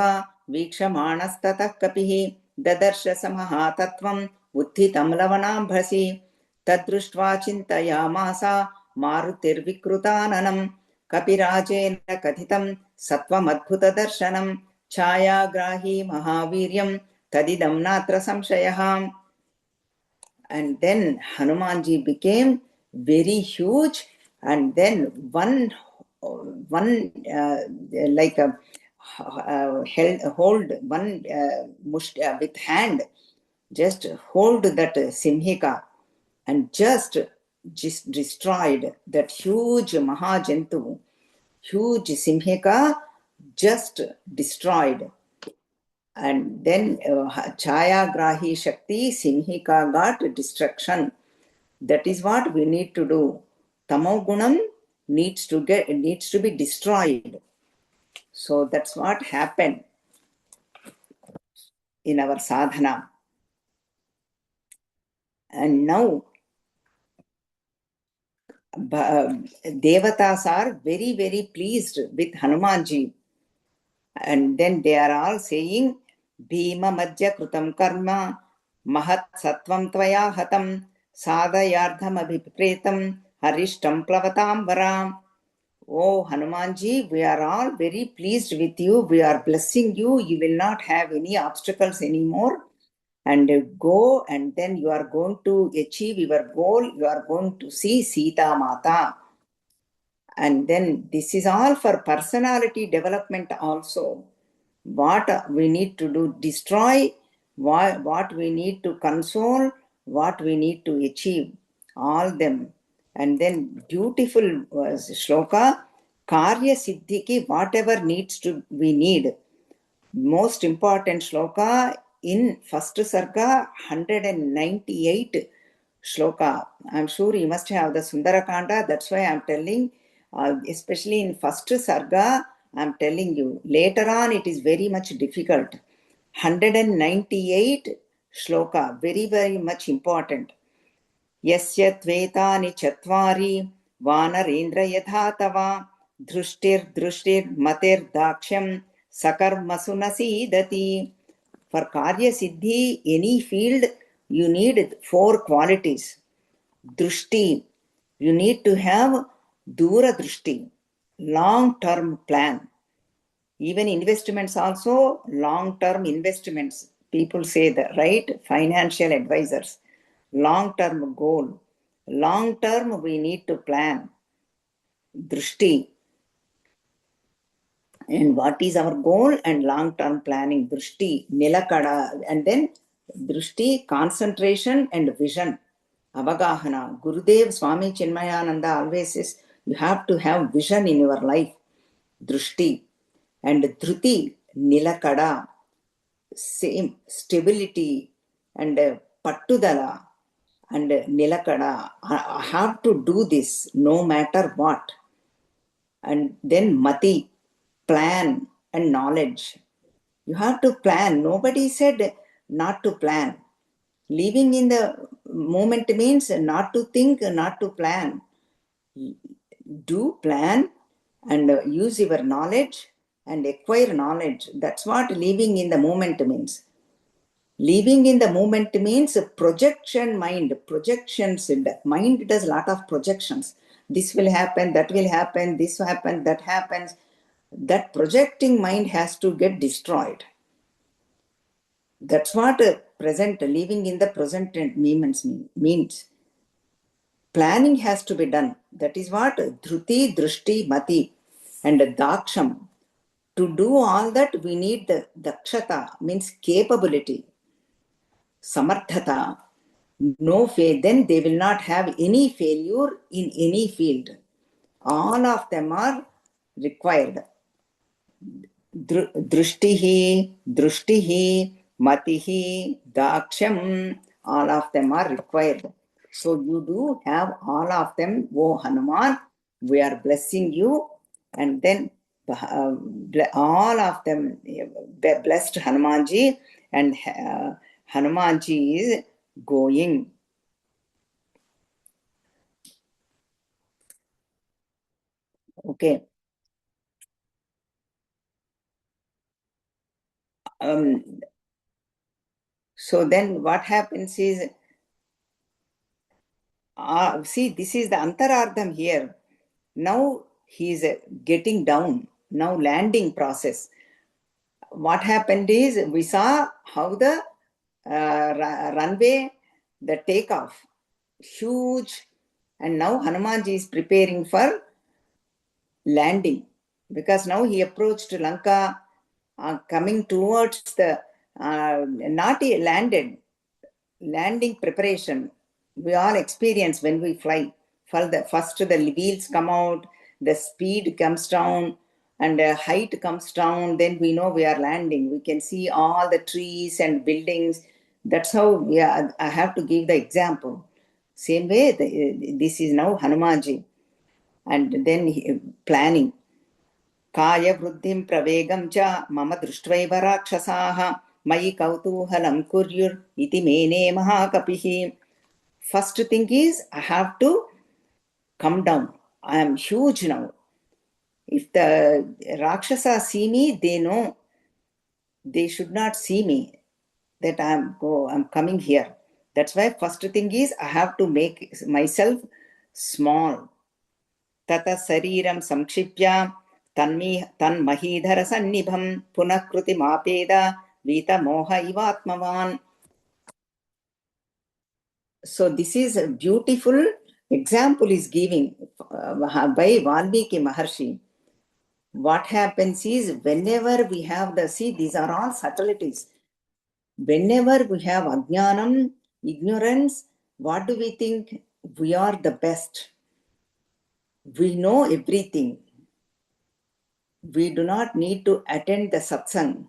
वीक्षमाणस्ततः कपिः ददर्श समहातत्त्वम् उत्थितं लवणाम्भसि तद्दृष्ट्वा चिन्तयामास मारुतिर्विकृताननम् कपिराजेन कथितं सत्त्वमद्भुतदर्शनम् छायाग्राही महावीर्यं तदिदं नात्र संशयः. And then Hanumanji became very huge, and then one like a hold one with hand, just hold that Simhika and just destroyed that huge Mahajantu, huge Simhika, just destroyed. And then Chaya Grahi Shakti, Simhika got destruction. That is what we need to do. Tamogunam needs to be destroyed. So that's what happened in our sadhana. And now Devatas are very, very pleased with Hanumanji. And then they are all saying, Bhima Madhya Krutam Karma Mahat Sattvam Tvaya Hatam Sadayardham Abhipretam Harishtam Plavatam Varam. Oh Hanumanji, we are all very pleased with you. We are blessing you. You will not have any obstacles anymore. And go, and then you are going to achieve your goal. You are going to see Sita Mata. And then this is all for personality development also. What we need to do, destroy, what we need to console, what we need to achieve, all them. And then beautiful shloka, Karya Siddhiki, whatever needs to we need. Most important shloka in first sarga, 198 shloka. I'm sure you must have the Sundara kaanda. That's why I'm telling, especially in first sarga, I'm telling you. Later on, it is very much difficult. 198 shloka, very, very much important. यस्य त्वेतानि चत्वारि वानरेन्द्र यथा तव दृष्टिर्दृष्टिर्मतिर्दाक्ष्यं सकर्मसु न सीदति. For Karya Siddhi, any field, you need 4 qualities. Drushti, you need to have Dura Drushti, long-term plan. Even investments also, long-term investments. People say that, right? Financial advisors. Long-term goal. Long-term, we need to plan. Drushti. And what is our goal and long-term planning? Drushti, Nilakada. And then Drushti, concentration and vision. Avagahana. Gurudev Swami Chinmayananda always says, you have to have vision in your life. Drushti. And Dhruti, Nilakada. Same stability and pattudala and nilakada. I have to do this no matter what. And then mati, plan and knowledge. You have to plan. Nobody said not to plan. Living in the moment means not to think, not to plan. Do plan and use your knowledge and acquire knowledge. That's what living in the moment means. Living in the moment means projection mind, projections. Mind does a lot of projections. This will happen, that will happen, this will happen, that happens. That projecting mind has to get destroyed. That's what present, living in the present moments means. Planning has to be done. That is what Dhruti, Drushti, Mati and Daksham. To do all that, we need the Dakshata, means capability. Samarthata, no fail, then they will not have any failure in any field. All of them are required. Drushtihi, Matihi, Daksham, all of them are required. So you do have all of them, O Hanuman. We are blessing you, and then all of them blessed Hanumanji, and Hanumanji is going. Okay. So then what happens is, see, this is the Antarardham here. Now he is getting down, now landing process. What happened is, we saw how the runway, the takeoff, huge, and now Hanumanji is preparing for landing, because now he approached Lanka, coming towards the, not landed, landing preparation. We all experience when we fly. First the wheels come out, the speed comes down, and the height comes down, then we know we are landing. We can see all the trees and buildings. That's how I have to give the example. Same way, this is now Hanumanji. And then planning. Kaya vruddhim pravegam cha mama drishtvaiva rakshasaha mayi kautuhalam kuryur iti mene mahakapihi. First thing is, I have to come down. I am huge now. If the Rakshasa see me, they know they should not see me, that I'm coming here. That's why first thing is, I have to make myself small. Tata sariram samkshipya tanmahidhara sannibham punakruti mapeda vita moha ivatmavan. So this is a beautiful example is giving by Valmiki Maharshi. What happens is, whenever we have these are all subtleties. Whenever we have ajnanam, Ignorance, what do we think? We are the best. We know everything. We do not need to attend the satsang.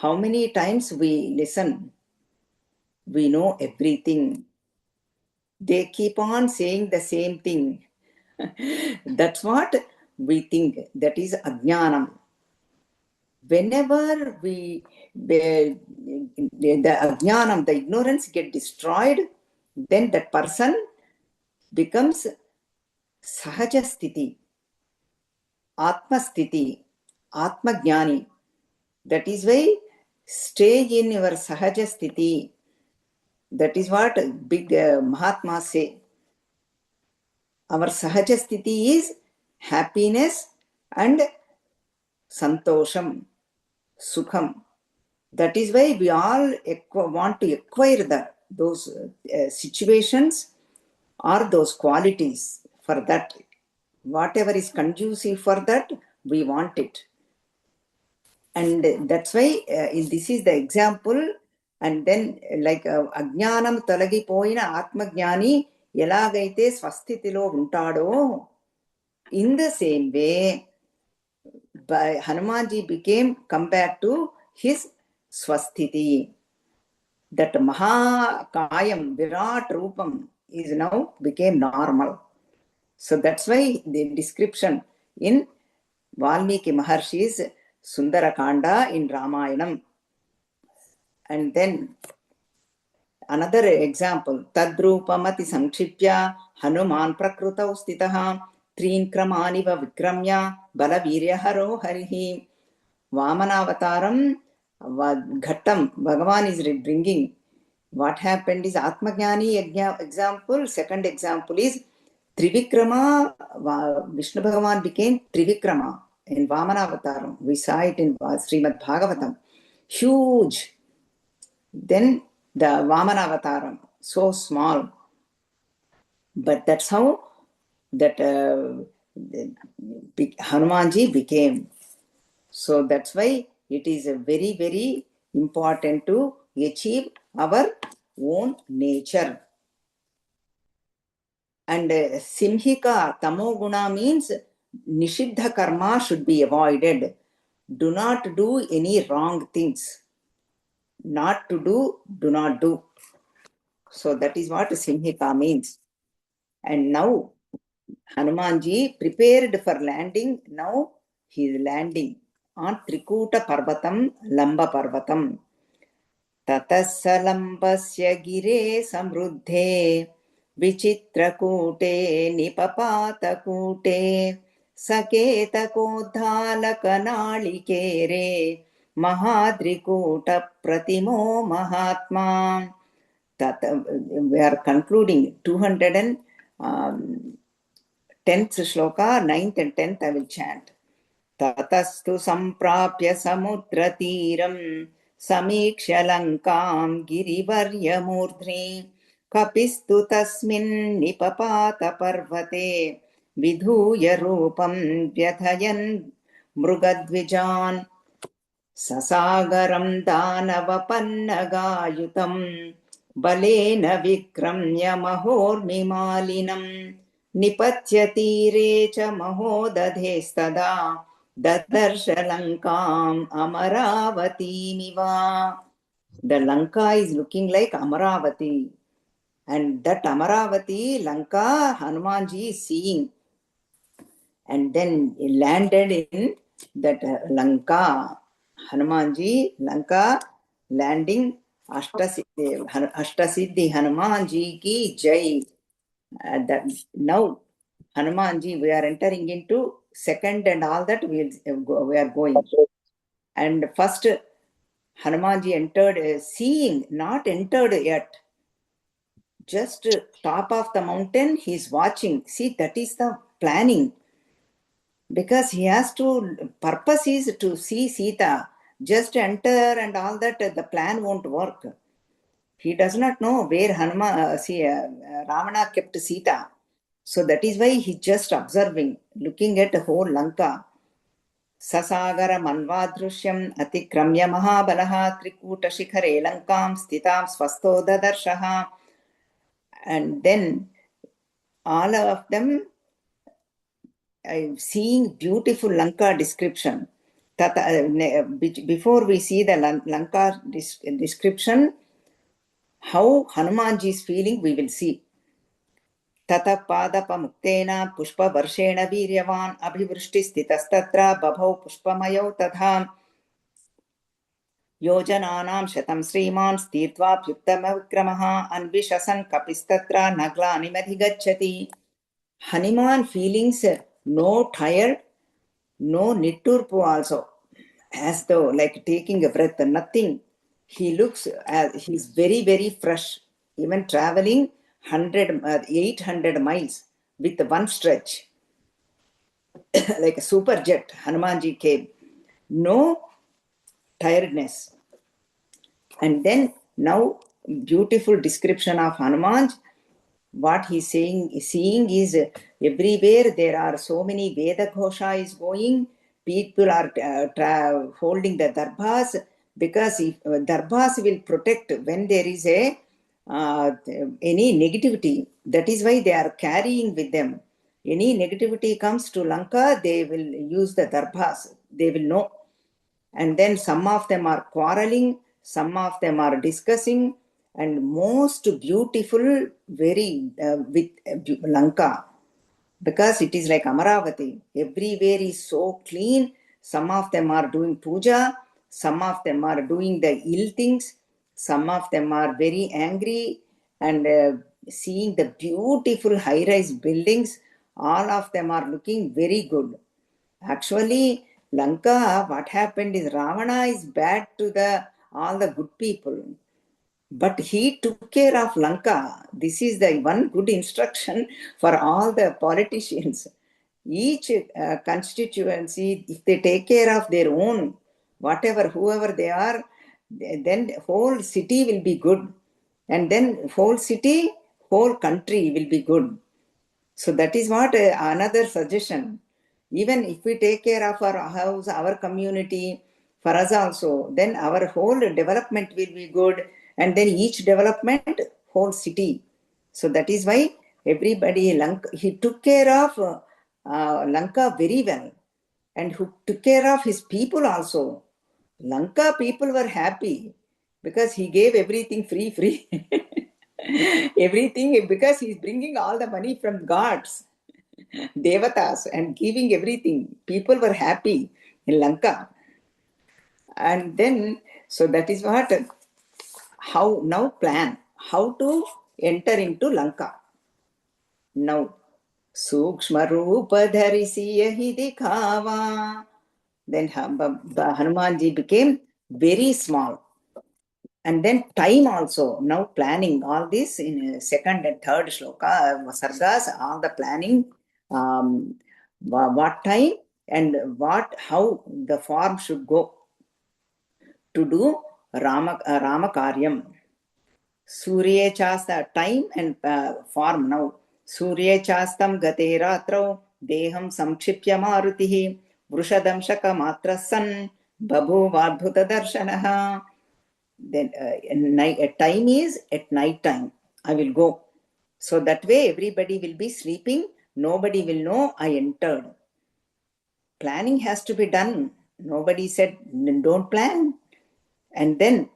How many times we listen? We know everything. They keep on saying the same thing. That's what we think. That is ajnanam. Whenever the ajnanam, the ignorance get destroyed, then that person becomes sahaja sthiti, atma sthiti, atma jnani. That is why stay in your sahaja sthiti. That is what big Mahatmas say. Our sahaja sthiti is happiness and santosham, sukham. That is why we all want to acquire those situations or those qualities for that. Whatever is conducive for that, we want it. And that's why this is the example. And then like ajnanam tolagipoyina atmajnani elagaite swasthitilo untado, in the same way Hanumanji come back to his swasthiti. That Mahakayam, Virat Rupam is now became normal. So that's why the description in Valmiki Maharshi's Sundara kaanda in Ramayanam. And then another example, Tadrupamati Sankshipya Hanuman Prakrutau Stitaha Trin Kramaniva Vikramya Balavirya Haro Harihi. Vamanavataram Ghattam, Bhagavan is bringing. What happened is Atmajnani example. Second example is Trivikrama. Vishnu Bhagavan became Trivikrama in Vamanavataram. We saw it in Srimad Bhagavatam. Huge. Then the Vamanavataram, so small. But that's how that Hanumanji became. So that's why it is very, very important to achieve our own nature. And Simhika Tamoguna means Nishiddha karma should be avoided. Do not do any wrong things. Not to do, do not do. So that is what Simhika means. And now Hanumanji prepared for landing. Now he is landing on Trikuta Parvatam, Lamba Parvatam. Tatasalambasya gire samruddhe vichitrakute nipapatakute saketakodhalakanaalikere mahadrikuta pratimo mahatma. We are concluding 210th shloka, 9th and 10th I will chant. Tatastu samprapya samudratiram samikshya lankam girivaryamurdhni kapistu tasmin nipapata parvate vidhuya rupam vyathayan mrugadvijan sasagaram danavapannagayutam balena vikramya mahormimalinam Nipatya tire cha mahodadhestada dadarsh lankam amaravati miva. The Lanka is looking like Amaravati. And that Amaravati, Lanka, Hanumanji is seeing. And then he landed in that Lanka. Hanumanji, Lanka, landing Ashtasiddhi Hanumanji ki jai. Now Hanumanji, we are entering into second and all that we are going. And first Hanumanji entered seeing, not entered yet. Just top of the mountain, he is watching. See, that is the planning. Because he has to, purpose is to see Sita. Just enter and all that, the plan won't work. He does not know where Ravana kept Sita. So that is why he's just observing, looking at the whole Lanka. Sasagara manvadrushyam atikramya mahabalaha trikutashikare lankam stitam swasto dadarshaha. And then all of them seeing beautiful Lanka description. Before we see the Lanka description, how Hanumanji is feeling, we will see. Tata padapa muktena pushpa varshena viryavan abhivrushti stitastatra babhau pushpamayau tadha yojananam shatam sriman stirtva pyuktama vikramaha anvishasan kapistatra naglani madhigacchati. Hanuman feelings no tired, no nitturpu also, as though like taking a breath, nothing. He looks as he's very, very fresh, even traveling 800 miles with one stretch, like a super jet. Hanumanji came. No tiredness. And then now, beautiful description of Hanuman. What he's seeing is everywhere there are so many Veda Ghosha is going. People are holding the darbhas because if, darbhas will protect when there is any negativity. That is why they are carrying with them. Any negativity comes to Lanka, they will use the darbhas. They will know. And then some of them are quarreling, some of them are discussing, and most beautiful, very with Lanka, because it is like Amaravati. Everywhere is so clean. Some of them are doing puja, some of them are doing the ill things, some of them are very angry and seeing the beautiful high-rise buildings. All of them are looking very good. Actually, Lanka, what happened is Ravana is bad to all the good people. But he took care of Lanka. This is the one good instruction for all the politicians. Each constituency, if they take care of their own, whatever, whoever they are, then whole city will be good. And then whole city, whole country will be good. So that is what another suggestion. Even if we take care of our house, our community, for us also, then our whole development will be good. And then each development, whole city. So that is why everybody, he took care of Lanka very well. And who took care of his people also. Lanka people were happy because he gave everything free. Everything because he's bringing all the money from gods, devatas, and giving everything. People were happy in Lanka. And then, so that is what, how now plan, how to enter into Lanka. Now, Sukshma Rupa Dharisiya hi dikhava. Then Hanumanji became very small. And then time also, now planning all this in second and third shloka, sargas, all the planning, what time and how the form should go to do Rama Karyam. Surya Chasta, time and form now. Surya Chastam Gate Ratrau, Deham Samkshipya Marutihi, Vrushadamshaka Matrasan, Babu Vadbhuta Darshanaha. Then time is at night time. I will go. So that way everybody will be sleeping. Nobody will know I entered. Planning has to be done. Nobody said don't plan. And then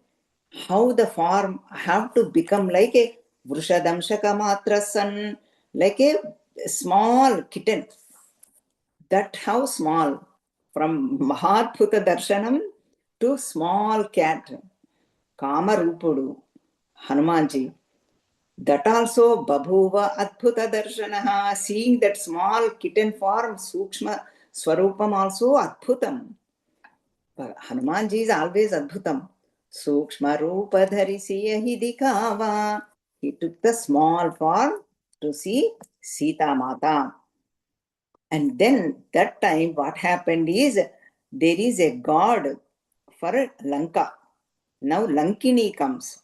how the form have to become like a Vrushadamshaka Matrasan, like a small kitten. That how small, from Mahatbhuta Darshanam to small cat, Kamarupudu, Hanumanji. That also Babhuva Adbhuta Darshanaha, seeing that small kitten form, Sukshma Swarupam also Adbhutam. Hanumanji is always Adbhutam. Sukshma Rupa Dharisiya hi dikhava. He took the small form to see Sita Mata. And then that time what happened is there is a god for Lanka. Now Lankini comes.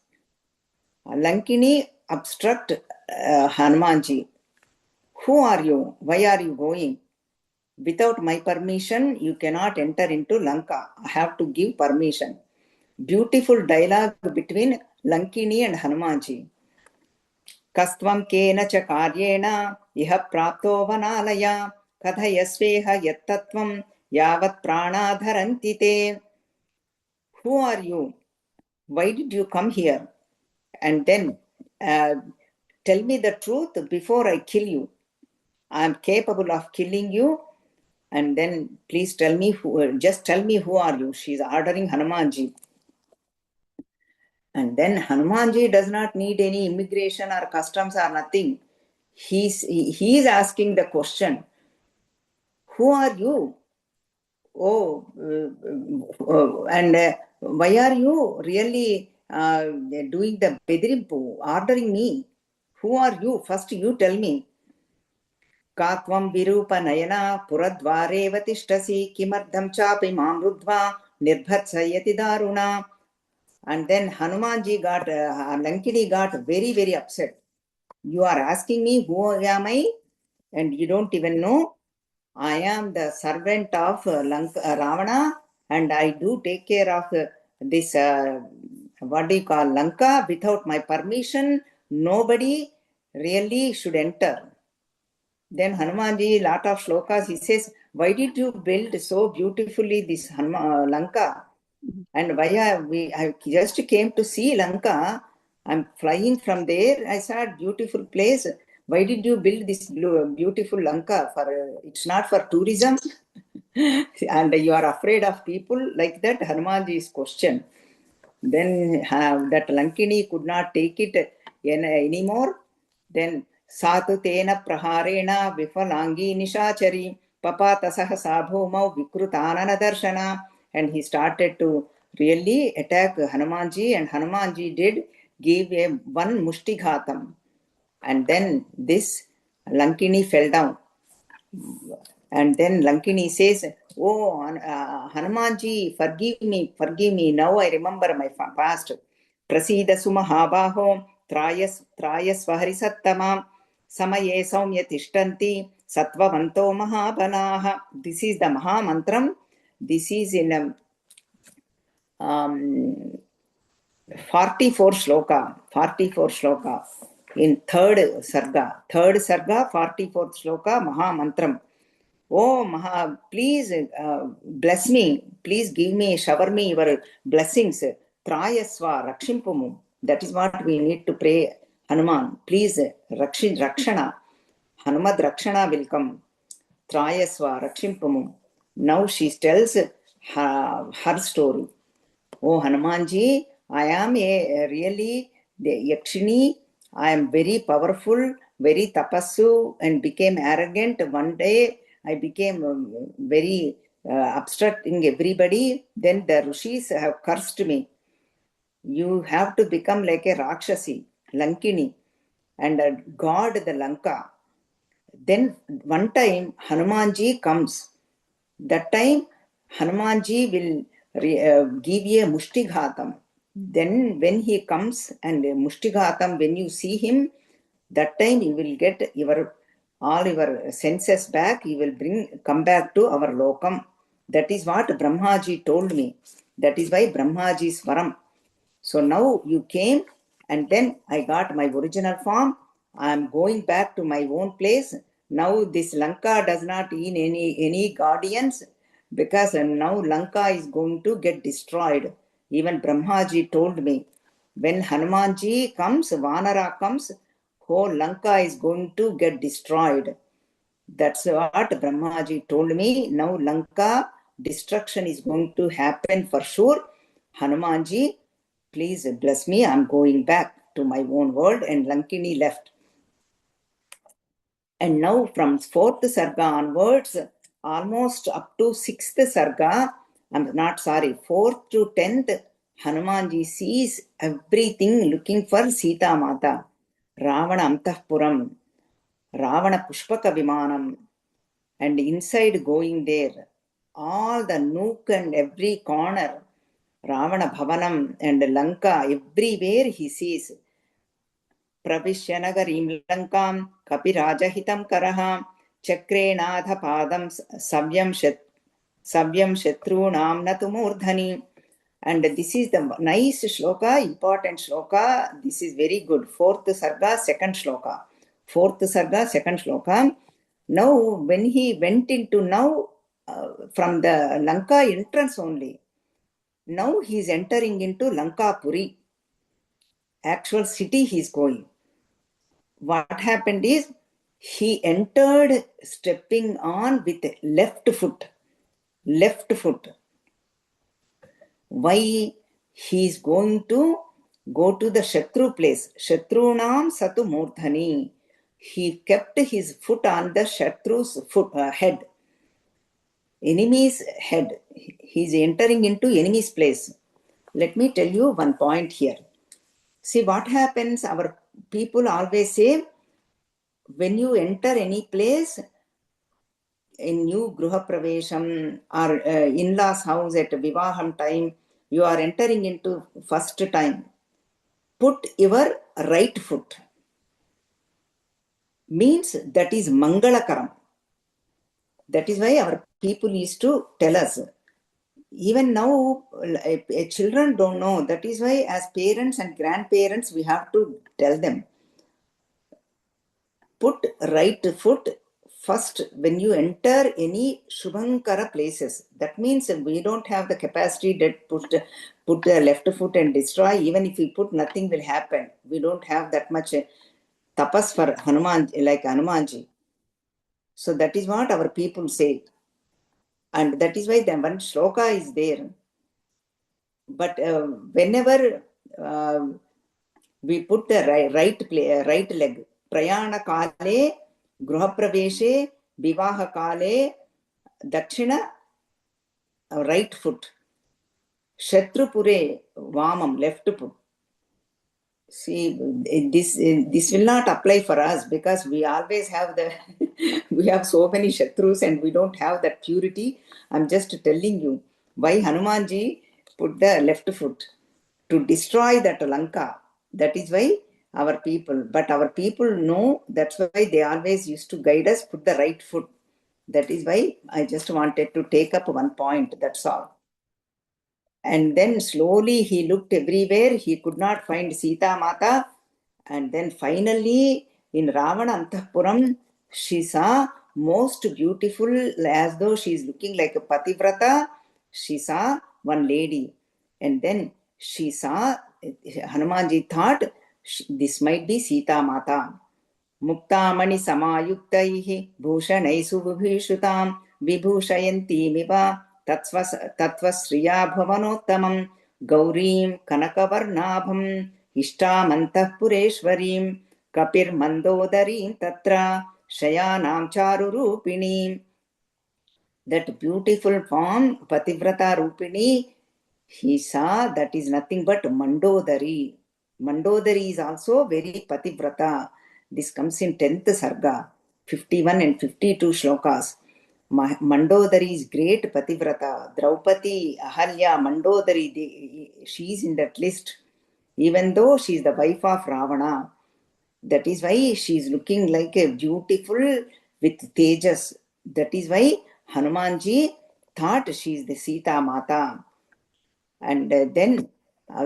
Lankini obstruct Hanumanji. Who are you? Why are you going? Without my permission, you cannot enter into Lanka. I have to give permission. Beautiful dialogue between Lankini and Hanumanji. Kastvam kena cha karyena iha prapto vanalaya kathayasveha yattattvam yavat pranadharanti te. Who are you? Why did you come here? And then tell me the truth before I kill you. I am capable of killing you. And then please tell me just tell me who are you. She's ordering Hanumanji. And then Hanumanji does not need any immigration or customs or nothing. He is asking the question, who are you? Oh, and why are you really doing the Bedirimpu, ordering me? Who are you? First you tell me. Katvam virupa nayana puradvareva tishtasi kimardham chapi mamrudva nirbhatsayati daruna. And then Hanumanji got, Lankini got very, very upset. You are asking me who am I? And you don't even know. I am the servant of Ravana, and I do take care of this, what do you call, Lanka. Without my permission, nobody really should enter. Then Hanumanji, lot of shlokas, he says, why did you build so beautifully this Lanka? And why I just came to see Lanka. I'm flying from there. I saw a beautiful place. Why did you build this beautiful Lanka? It's not for tourism. And you are afraid of people like that? Hanumanji's question. Then that Lankini could not take it anymore. Then Satu Tena Praharena Vifalangi Nishachari Papatasaha Sabhomau Vikrutanana Darshana. And he started to really attack Hanumanji, and Hanumanji did give one Mushtighatam. And then this Lankini fell down. And then Lankini says, oh, Hanumanji, forgive me. Now I remember my past. Prasida Sumahabaho, Trayas Vaharisattama, Samaye Saumya Tishtanti, Sattvavanto Mahabanaha. This is the Maha Mantram. This is in 44 shloka in third sarga, 44th shloka, Maha Mantram. Oh, Maha, please bless me. Please give me, shower me your blessings. Trayasva, Rakshimpumu. That is what we need to pray, Hanuman. Please, Rakshana. Hanumad Rakshana will come. Trayasva, Rakshimpumu. Now she tells her story. Oh, Hanumanji, I am really the Yakshini. I am very powerful, very tapassu, and became arrogant. One day I became very obstructing everybody. Then the Rishis have cursed me. You have to become like a Rakshasi, Lankini, and guard the Lanka. Then one time Hanumanji comes. That time Hanumanji will give a Mushtighatam. Then when he comes and Mushtighatam, when you see him, that time you will get all your senses back. You will come back to our lokam. That is what Brahmaji told me. That is why Brahmaji's Varam. So now you came, and then I got my original form. I am going back to my own place. Now this Lanka does not need any guardians, because now Lanka is going to get destroyed. Even Brahmaji told me, when Hanumanji comes, Vanara comes, whole Lanka is going to get destroyed. That's what Brahmaji told me. Now Lanka destruction is going to happen for sure. Hanumanji, please bless me. I'm going back to my own world. And Lankini left. And now from 4th Sarga onwards, almost up to 6th Sarga, 4th to 10th, Hanumanji sees everything looking for Sita Mata, Ravana Antahpuram, Ravana Pushpaka Vimanam, and inside going there, all the nook and every corner, Ravana Bhavanam and Lanka, everywhere he sees. Pravishya Nagarim Lankam, Kapirajahitam Karaha, Chakrenadha padam savyam shatrunam natu murdhani. And this is the nice shloka, important shloka. This is very good. Fourth sarga, second shloka. Fourth sarga, second shloka. Now, when he went into from the Lanka entrance only, now he is entering into Lankapuri. Actual city he is going. What happened is, he entered stepping on with left foot. Left foot. Why? He is going to go to the Shatru place. Shatrunam Satu Murdhani. He kept his foot on the Shatru's head. Enemy's head. He is entering into enemy's place. Let me tell you one point here. See what happens, our people always say, when you enter any place, in new Gruha Pravesham or in-laws house at Vivaham time, you are entering into first time, put your right foot. Means that is Mangalakaram. That is why our people used to tell us. Even now, children don't know. That is why as parents and grandparents, we have to tell them. Put right foot first when you enter any Shubhankara places. That means we don't have the capacity that put the left foot and destroy. Even if we put, nothing will happen. We don't have that much tapas for Hanuman, like Hanumanji. So that is what our people say. And that is why the one shloka is there. But whenever we put the right leg, prayana kale, gruha praveshe, vivaha kale, dakshina, right foot, shatrupure, vamam, left foot. See, this will not apply for us because we always have we have so many shatrus and we don't have that purity. I'm just telling you why Hanumanji put the left foot to destroy that Lanka. That is why our people know, that's why they always used to guide us, put the right foot. That is why I just wanted to take up one point, that's all. And then slowly he looked everywhere. He could not find Sita Mata. And then finally in Ravana Antapuram, she saw most beautiful, as though she is looking like a Pativrata. She saw one lady. And then she saw, Hanumanji thought, this might be Sita Mata. मुक्तामणि समायुक्तैः भूषणैः सुविभूषितां विभूषयन्तीमिव तत्त्वश्रिया भुवनोत्तमं गौरीं कनकवर्णाभम् इष्टामन्तःपुरेश्वरीं कपिर्मन्दोदरीं तत्र शयानां चारुरूपिणीं. That beautiful form, Pativrata Rupini, he saw, that is nothing but Mandodari. Mandodari is also very Pativrata. This comes in 10th Sarga, 51 and 52 shlokas. Mandodari is great Pativrata. Draupadi, Ahalya, Mandodari, she is in that list. Even though she is the wife of Ravana. That is why she is looking like a beautiful with tejas. That is why Hanumanji thought she is the Sita Mata. And then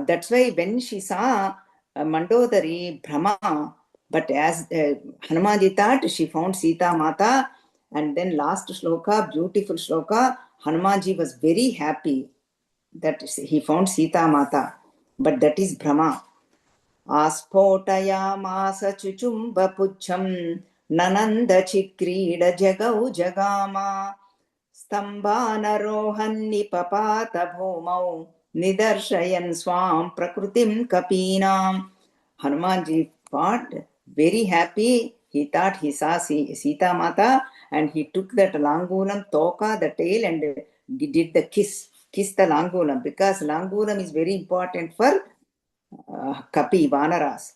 that's why when she saw Mandodari Brahma, but as Hanumanji thought she found Sita Mata, and then last shloka, beautiful shloka, Hanumanji was very happy that he found Sita Mata, but that is Brahma. आस्फोटयामास चुचुम्बपुच्छं ननन्दचिक्रीडजगौ जगामा स्तम्भानरोहन्निपपात भूमौ निदर्शयन् स्वां प्रकृतिं कपीनाम्. Hanumanji thought very happy. He thought he saw Sita Mata and he took that langulam, toka, the tail, and did the kiss the langulam, because langulam is very important for Kapi, Vanaras.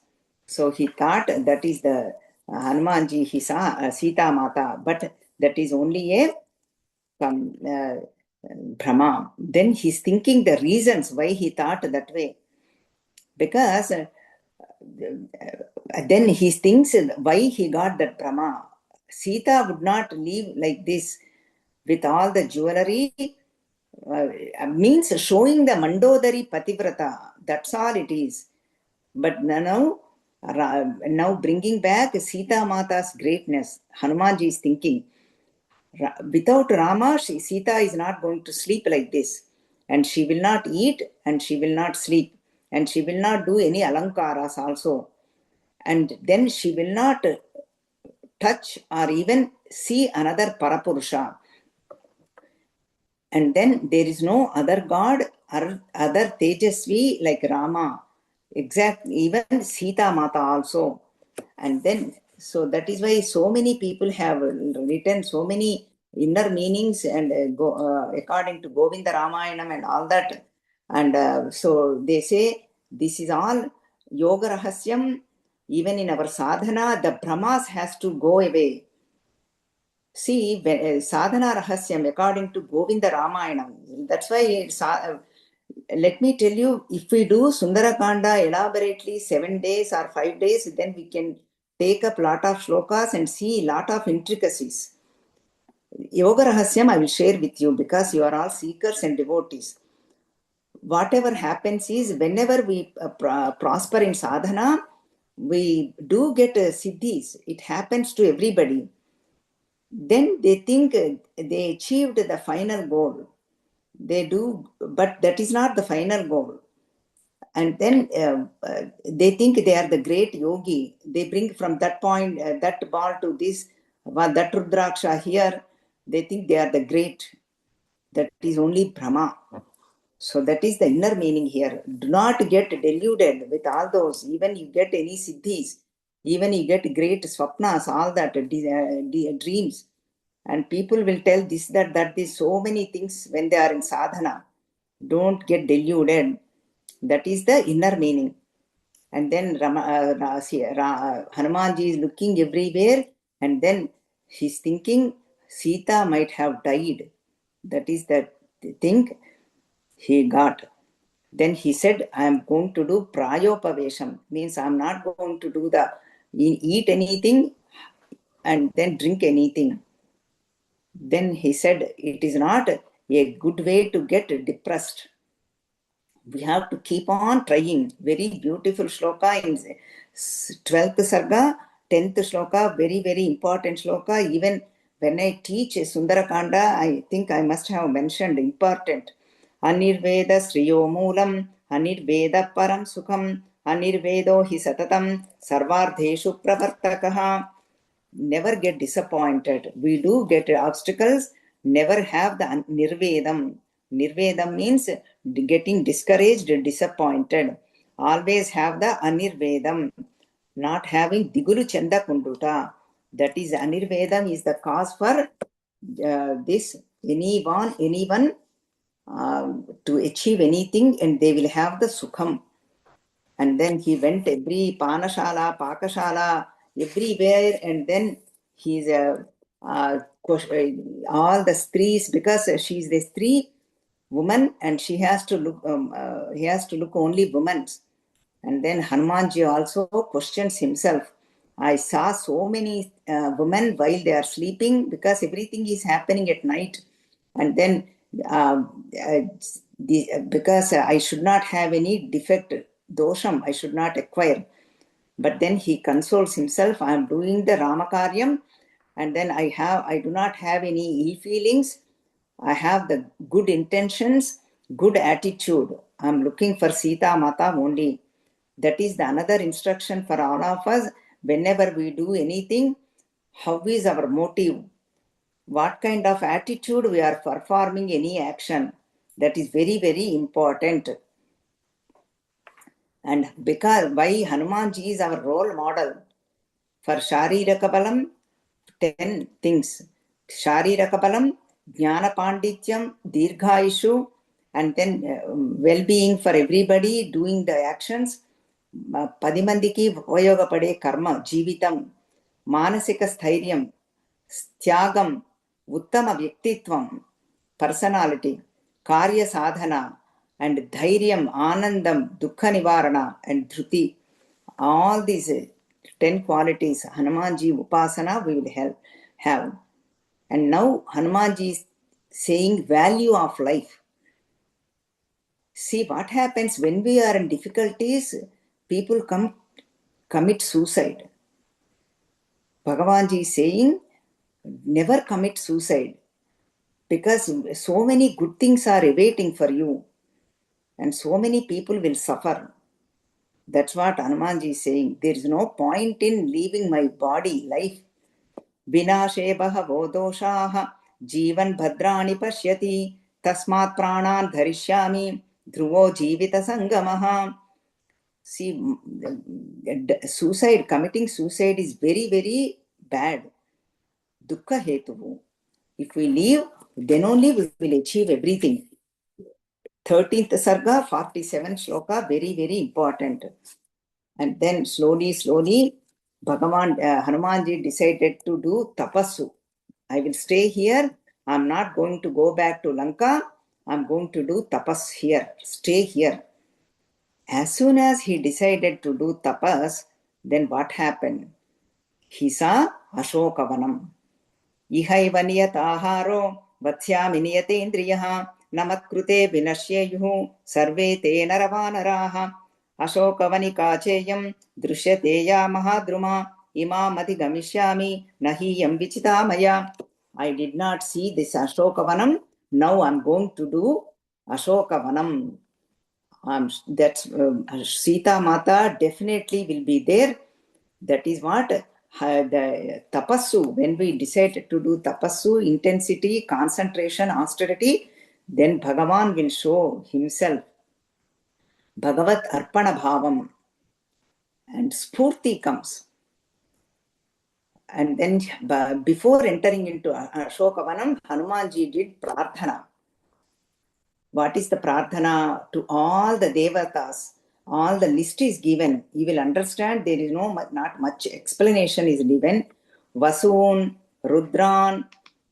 So he thought that is the Hanumanji, he saw Sita Mata, but that is only a Brahma. Then he's thinking the reasons why he thought that way. Because then he thinks why he got that Brahma. Sita would not live like this with all the jewelry. Means showing the Mandodari Pativrata. That's all it is. But now bringing back Sita Mata's greatness, Hanumanji is thinking, without Rama, Sita is not going to sleep like this. And she will not eat and she will not sleep. And she will not do any alankaras also. And then she will not touch or even see another Parapurusha. And then there is no other god or other Tejasvi like Rama. Even Sita Mata also. And then, so that is why so many people have written so many inner meanings and according to Govinda Ramayanam and all that. And so they say this is all Yoga Rahasyam. Even in our sadhana, the Brahmas has to go away. See, sadhana rahasyam according to Govinda Ramayana. That's why let me tell you, if we do Sundara kaanda elaborately 7 days or 5 days, then we can take up lot of shlokas and see lot of intricacies. Yoga rahasyam I will share with you because you are all seekers and devotees. Whatever happens is whenever we prosper in sadhana, we do get siddhis. It happens to everybody. Then they think they achieved the final goal. They do, but that is not the final goal. And then they think they are the great yogi. They bring from that point, that ball to this, that Rudraksha here. They think they are the great. That is only Brahma. So that is the inner meaning here. Do not get deluded with all those. Even you get any siddhis, even you get great swapnas, all that dreams. And people will tell this, that, this, so many things when they are in sadhana. Don't get deluded. That is the inner meaning. And then Hanumanji is looking everywhere, and then he's thinking Sita might have died. That is the thing he got. Then he said, I am going to do prayopavesham, means I am not going to do the eat anything and then drink anything. Then he said, it is not a good way to get depressed. We have to keep on trying. Very beautiful shloka in 12th sarga, 10th shloka, very, very important shloka. Even when I teach Sundara kaanda, I think I must have mentioned important. Anirveda Sriyo Moolam, Anirveda Param Sukham, Anirvedo Hi Satatam, Sarvardheshu Pravartakaha. Never get disappointed. We do get obstacles, never have the nirvedam. Nirvedam means getting discouraged, disappointed. Always have the anirvedam, not having digulu chanda kunduta. That is anirvedam is the cause for this anyone to achieve anything, and they will have the sukham. And then he went every panashala, pakashala, everywhere, and then he's all the strees, because she's the stree woman and she has to look he has to look only women. And then Hanumanji also questions himself. I saw so many women while they are sleeping, because everything is happening at night. And then because I should not have any defect, dosham, I should not acquire. But then he consoles himself, I am doing the Ramakaryam, and then I do not have any ill feelings. I have the good intentions, good attitude. I am looking for Sita Mata only. That is the another instruction for all of us. Whenever we do anything, how is our motive? What kind of attitude we are performing any action? That is very, very important. And because why Hanumanji is our role model for Shariraka Balam, 10 things. Shariraka Balam, Jnana Pandityam, Dirghayishu, and then well-being for everybody, doing the actions. Padimandiki Vayoga Pade Karma, Jivitam, Manasika Sthairiam, Tyagam, Uttama Vyaktitvam, personality, Karya Sadhana, and Dhairyam, Anandam, Dukkha Nivarana, and Dhruti. All these 10 qualities, Hanumanji Upasana, we will help. have. And now Hanumanji is saying value of life. See what happens when we are in difficulties, people commit suicide. Bhagavanji is saying, never commit suicide, because so many good things are awaiting for you and so many people will suffer. That's what Hanumanji is saying. There is no point in leaving my body, life. Vinashe bahavo doshaha jivan bhadrani pashyati tasmat pranan dharishyami dhruvo jivita sangamaha. See, committing suicide is very, very bad. Dukkha hetuvu. If we leave, then only we will achieve everything. 13th Sarga, 47 shloka, very, very important. And then slowly, Hanumanji decided to do tapassu. I will stay here. I'm not going to go back to Lanka. I'm going to do tapas here. Stay here. As soon as he decided to do tapas, then what happened? He saw Ashokavanam. Ihaiva niyataharo vatsyami niyatendriyaha namatkrute vinashyayuhu sarve te naravanaraha ashokavanikacheyam drushyate mahadruma imamati gamishyami nahiyam vichitamaya. I did not see this Ashokavanam. Now I'm going to do Ashokavanam. That's Sita Mata definitely will be there. That is what the tapassu, when we decide to do tapassu, intensity, concentration, austerity, then Bhagavan will show himself. Bhagavat Arpana Bhavam. And Spurti comes. And then before entering into Ashokavanam, Hanumanji did Prarthana. What is the Prarthana? To all the Devatas, all the list is given. You will understand there is not much explanation is given. Vasun, Rudran,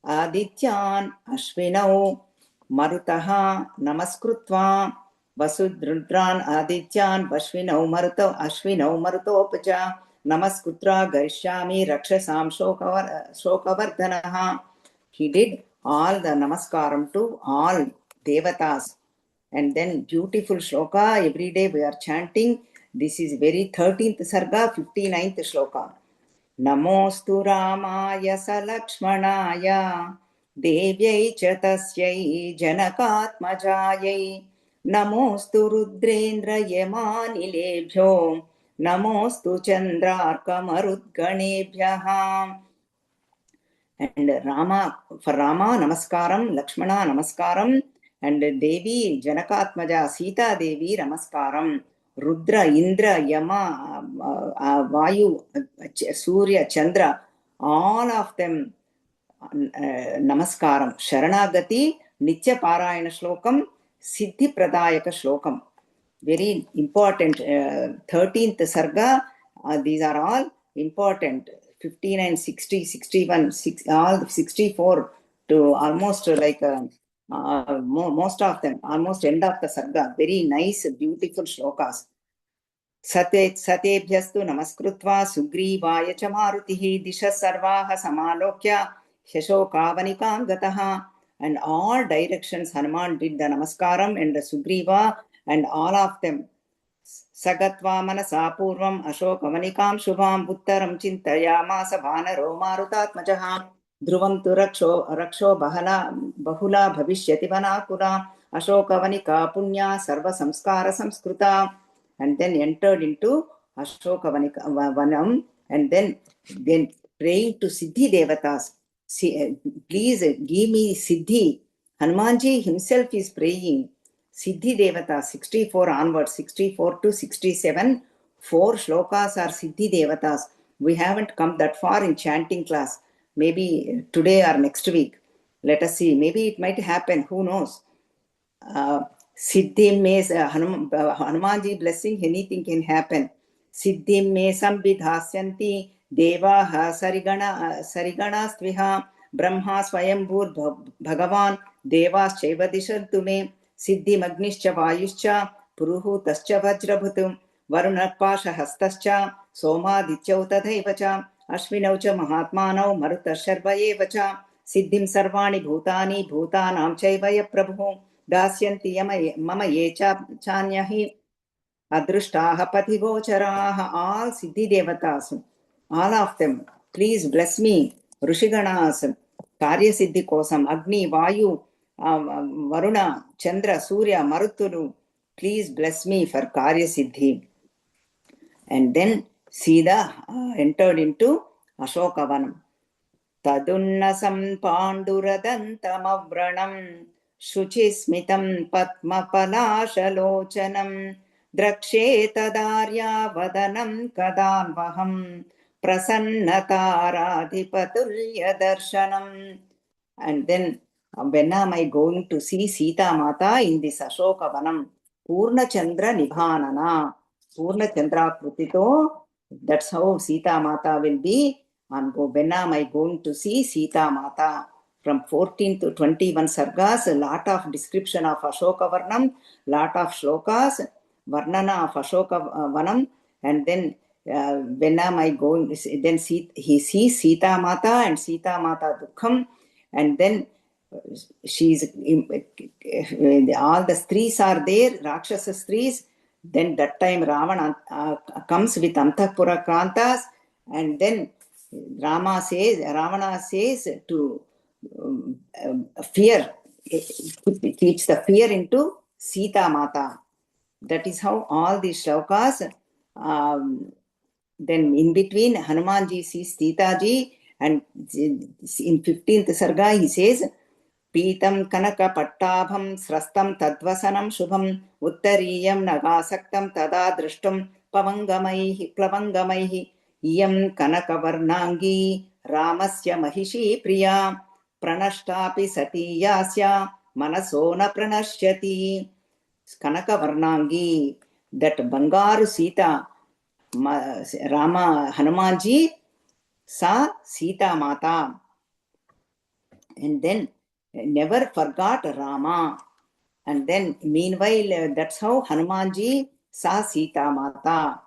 Adityan, Ashvinau, Marutaha, Namaskritva, Vasud Rudran, Adityan, Ashvinau Marutopacha, Namaskutra, Garishyami, Rakshasam, Shokavardhanaha. He did all the Namaskaram to all Devatas. And then beautiful shloka, every day we are chanting. This is very 13th Sarga, 59th shloka. Namostu Ramaya Salakshmanaya Devyai Chatasyai Janakatmajayai Namostu Rudrendra Yamanilebhyo Namostu Chandrarkamarudganebhyaha. And for Rama, Namaskaram, Lakshmana, Namaskaram, and Devi, Janakatmaja, Sita Devi, Namaskaram, Rudra, Indra, Yama, Vayu, Surya, Chandra, all of them, Namaskaram. Sharanagati, Nitya Parayana Shlokam, Siddhi Pradayaka Shlokam. Very important. 13th Sarga, these are all important. 59, 60, 61, all 64 to almost like most of them, almost end of the Sarga. Very nice, beautiful shlokas. Satebhyastu namaskritva sugrivaya cha marutihi disha sarvaha samalokya shashokavanikam gataha. And all directions Hanuman did the namaskaram and the Sugriva and all of them. Sagatva manasa purvam ashokavanikam shubham uttaram chintayamasa vanaro marutatmajaha dhruvam tu raksho bahula bhavishyati vanakura ashokavanika punya sarva samskara samskruta. And then entered into Ashokavanam, and then praying to Siddhi Devatas. Please give me Siddhi. Hanumanji himself is praying. Siddhi Devatas, 64 onwards, 64 to 67, 4 shlokas are Siddhi Devatas. We haven't come that far in chanting class. Maybe today or next week. Let us see. Maybe it might happen. Who knows? Siddhim me Hanumanji blessing, anything can happen. Siddhim me sambidhasyanti devaha sarigana stviha brahma swayambhur bhagavan devas chaiva dishantu me siddhim agnischa vayuscha puruhutascha vajrabhutum varunapasha hastascha somaditya tadhaivacha अश्विनौ च महात्मानौ मरुतः शर्व एव च सिद्धिं सर्वाणि भूतानि भूतानां चैव य प्रभुः दास्यन्ति मम ये चान्यः adrushtaha patigocharaha, all siddhi devatas, all of them, please bless me. Rishiganas, karya siddhi kosam, Agni, Vayu, Varuna, Chandra, Surya, Maruturu, please bless me for karya siddhi. And then Sita entered into Ashokavanam. तदुन्नसं पाण्डुरदन्तमव्रणं शुचिस्मितं पद्मपलाशलोचनं द्रक्ष्येतदार्यावदनं कदान्वहं प्रसन्नताराधिपतुल्यदर्शनम्. And then, when am I going to see Sita Mata in this Ashoka Vanam? Purna Chandra Nibhanana. Purna Chandra Krutito. That's how Sita Mata will be. And when am I going to see Sita Mata? From 14 to 21 sargas, a lot of description of Ashoka Varnam, lot of shlokas, Varnana of Ashoka Vanam, and then when am I going? Then he sees Sita Mata and Sita Mata Dukham, and then she's all the strees are there, Rakshasa strees. Then that time Ravana comes with Antapura Kantas, and then Ravana says to fear, keeps the fear into Sita Mata. That is how all these shlokas. Then in between, Hanumanji sees Sita ji, and in 15th sarga he says, Pītam kanaka pattabham srastam tadvasanam shubham uttariyam nagasaktam tada drishtam plavangamaihi iyam kanaka varnangi ramasya mahishi priya pranashtapi sati yasya manaso na pranashyati. Kanaka varnangi, that Bangaru Sita, Rama Hanumanji saw Sita Mata, and then never forgot Rama. And then meanwhile, that's how Hanumanji saw Sita Mata.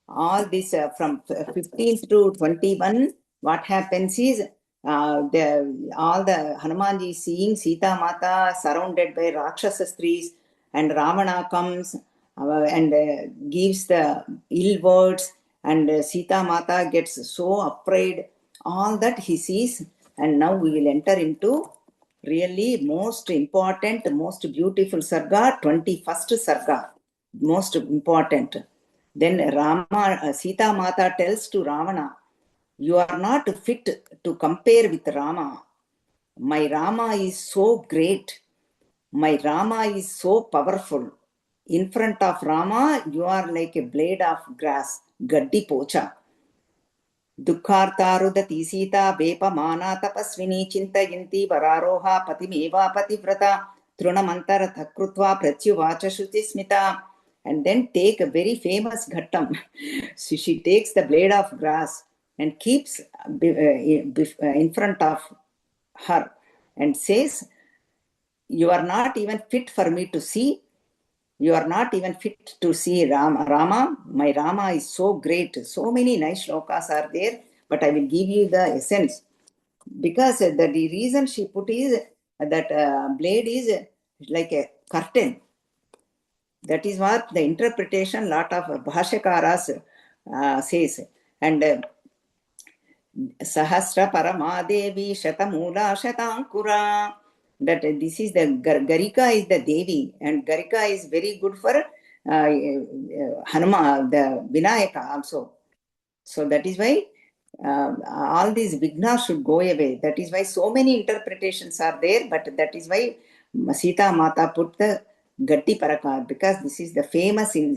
All this from 15th to 21, what happens is all the Hanumanji seeing Sita Mata surrounded by Rakshasa strees, and Ravana comes and gives the ill words, and Sita Mata gets so afraid. All that he sees, and now we will enter into really most important, most beautiful sarga, 21st sarga, most important. Then Sita Mata tells to Ravana, you are not fit to compare with Rama. My Rama is so great. My Rama is so powerful. In front of Rama, you are like a blade of grass, gaddi pocha. Dukhartarudati Sita Vepamana Tapasvini Chintayanti Vararoha Patimeva Pativrata Trunamantara Thakrutva Pratyuvacha Shutismita. And then take a very famous ghattam. So she takes the blade of grass and keeps in front of her and says, you are not even fit for me to see. You are not even fit to see Rama. My Rama is so great. So many nice shlokas are there, but I will give you the essence. Because the reason she put is that blade is like a curtain. That is what the interpretation lot of Bhashakaras says. And Sahasra Paramadevi Shatamula Shatankura. That this is the Garika is the Devi, and Garika is very good for Hanuma, the Vinayaka also. So that is why all these vignas should go away. That is why so many interpretations are there, but that is why Sita Mata put the Gatti Paraka, because this is the famous in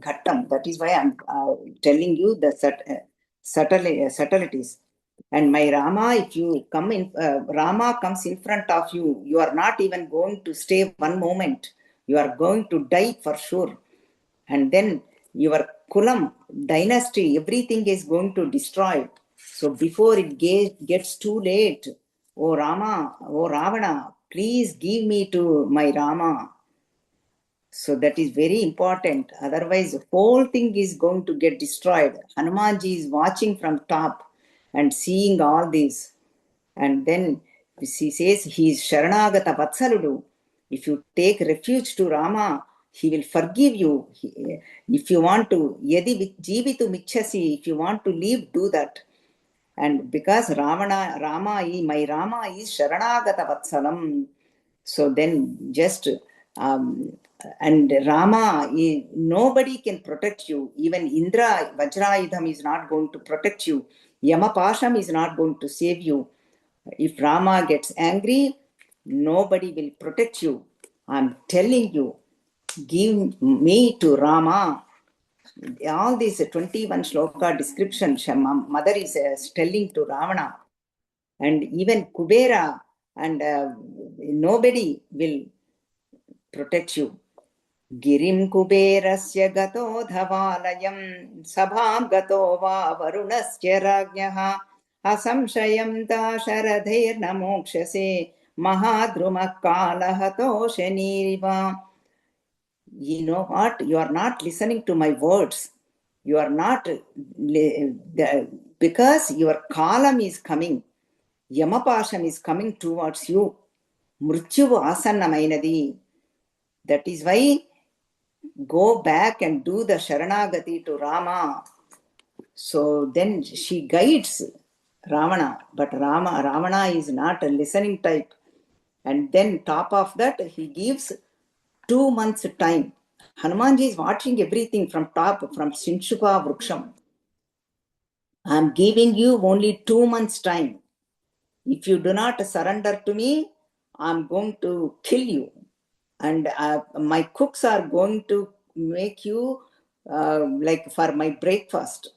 Ghattam. That is why I'm telling you the subtleties. And my Rama, if you come in, Rama comes in front of you, you are not even going to stay one moment. You are going to die for sure. And then your Kulam, dynasty, everything is going to destroy. So before it gets too late, oh Rama, oh Ravana, please give me to my Rama. So that is very important. Otherwise, the whole thing is going to get destroyed. Hanumanji is watching from top. and seeing all these. And then she says, he is Sharanagata Vatsaludu. If you take refuge to Rama, he will forgive you. If you want to, Yadi Jivitu Michasi, if you want to live, do that. And because my Rama is Sharanagata Vatsalam, so then just, and Rama, nobody can protect you. Even Indra, Vajrayudham is not going to protect you. Yamapasham is not going to save you. If Rama gets angry, nobody will protect you. I'm telling you, give me to Rama. All these 21 shloka description, mother is telling to Ravana. And even Kubera and nobody will protect you. Girim kuberasya gato dhavalayam sabham gato va varunasya rajnaha asamshayam ta sharadhair namokshase mahadruma kalahato shaniriva. You know what? You are not listening to my words. You are not, because your kalam is coming. Yamapasham is coming towards you. Mrityu asannamainadi. That is why go back and do the Sharanagati to Rama. So then she guides Ravana, but Ravana is not a listening type. And then top of that, he gives 2 months time. Hanumanji is watching everything from top, from Sinshuka Vruksham. I am giving you only 2 months time. If you do not surrender to me, I am going to kill you. And my cooks are going to make you like for my breakfast.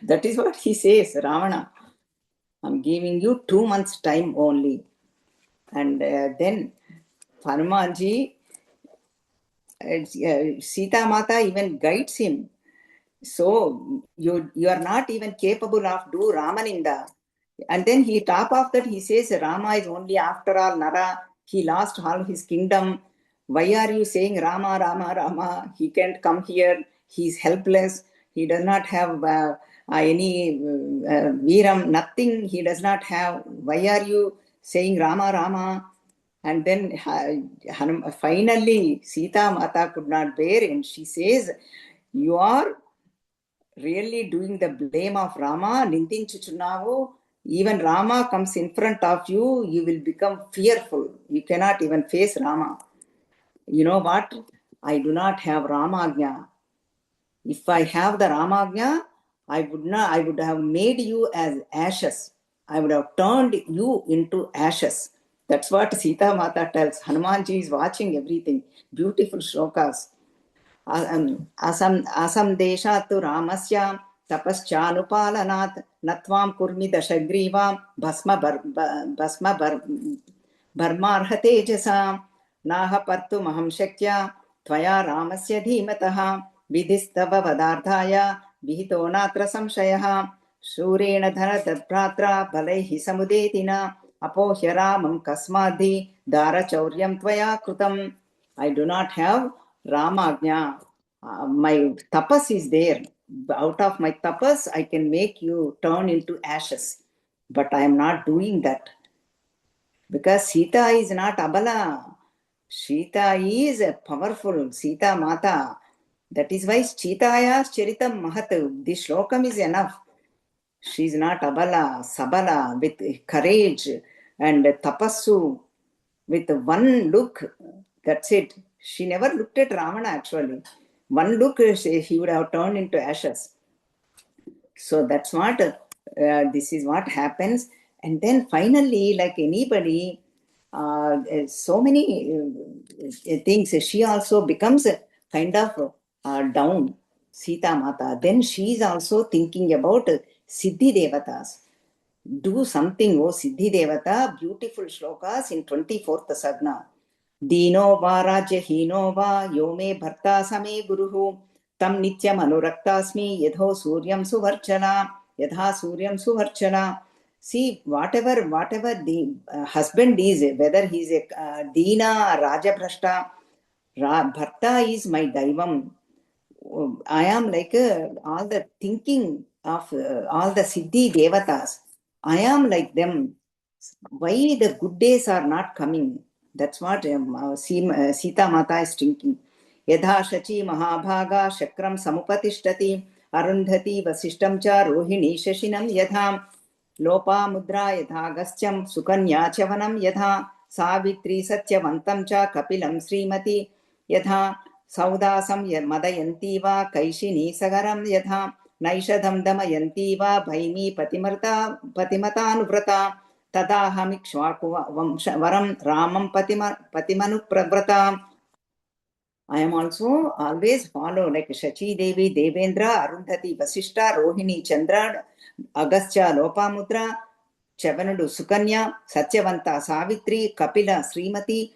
That is what he says, Ravana. I'm giving you 2 months time only. And then Hanumanji, Sita Mata even guides him. So you are not even capable of do Ramaninda. And then he top of that he says Rama is only after all Nara. He lost all his kingdom. Why are you saying Rama, Rama, Rama? He can't come here. He's helpless. He does not have any Viram, nothing he does not have. Why are you saying Rama, Rama? And then finally Sita Mata could not bear and she says, you are really doing the blame of Rama, Nindinchuchunavu. Even Rama comes in front of you, you will become fearful. You cannot even face Rama. You know what? I do not have Ramagnya. If I have the Ramagnya, I would have made you as ashes. I would have turned you into ashes. That's what Sita Mata tells. Hanumanji is watching everything. Beautiful shlokas. Assam देशात् रामस्य तपश्चानुपालनात् नत्वां कुर्मि दशग्रीवां भस्म भर्मार्ह तेजसा नाह पर्तुमहं शक्या त्वया रामस्य धीमतः विधिस्तव वदार्थाय विहितो नात्र संशयः शूरेण धनदद्भ्रात्रा बलैः समुदेतिना अपोह्य रामं कस्माद्धि दारचौर्यं त्वया कृतम्. I do not have Ramagnya. My tapas is there. Out of my tapas, I can make you turn into ashes. But I am not doing that. Because Sita is not Abala. Sita is powerful. Sita Mata. That is why Chitaya's Charitam Mahat. This shlokam is enough. She is not Abala, Sabala, with courage and tapassu. With one look, that's it. She never looked at Ravana actually. One look, he would have turned into ashes. So that's what, this is what happens. And then finally, like anybody, so many things, she also becomes kind of down, Sita Mata. Then she is also thinking about Siddhi Devatas. Do something, oh Siddhi Devata, beautiful shlokas in 24th Sagna. Dino va rajyahino va yome bharta same guruhu tam nityam anuraktasmi yadho suryam suvarchana. See, whatever the husband is, whether he is a Dina, Rajabrashta, Bharta is my Daivam. I am like all the thinking of all the Siddhi Devatas. I am like them. Why the good days are not coming? That's what Sita Mata is thinking. Yadha Shachi Mahabhaga Shakram Samupatishtati Arundhati Vasishtam Cha Rohini Shashinam Yadha Lopa Mudra Yadha Gascham Sukanya Chavanam Yadha Savitri Satyavantam Cha Kapilam Srimati Yadha Saudasam Madayanti Va Kaishini Sagaram Yadha Naishadam Damayanti Va Bhaimi Patimataanuvrata Tadahamikshvaku Varam Ramam Patimanupravrata. I am also always follow like Shachi Devi, Devendra, Arundhati, Vasishta, Rohini, Chandra, Agastya, Lopamudra, Chavanadu, Sukanya, Satyavanta, Savitri, Kapila, Srimati,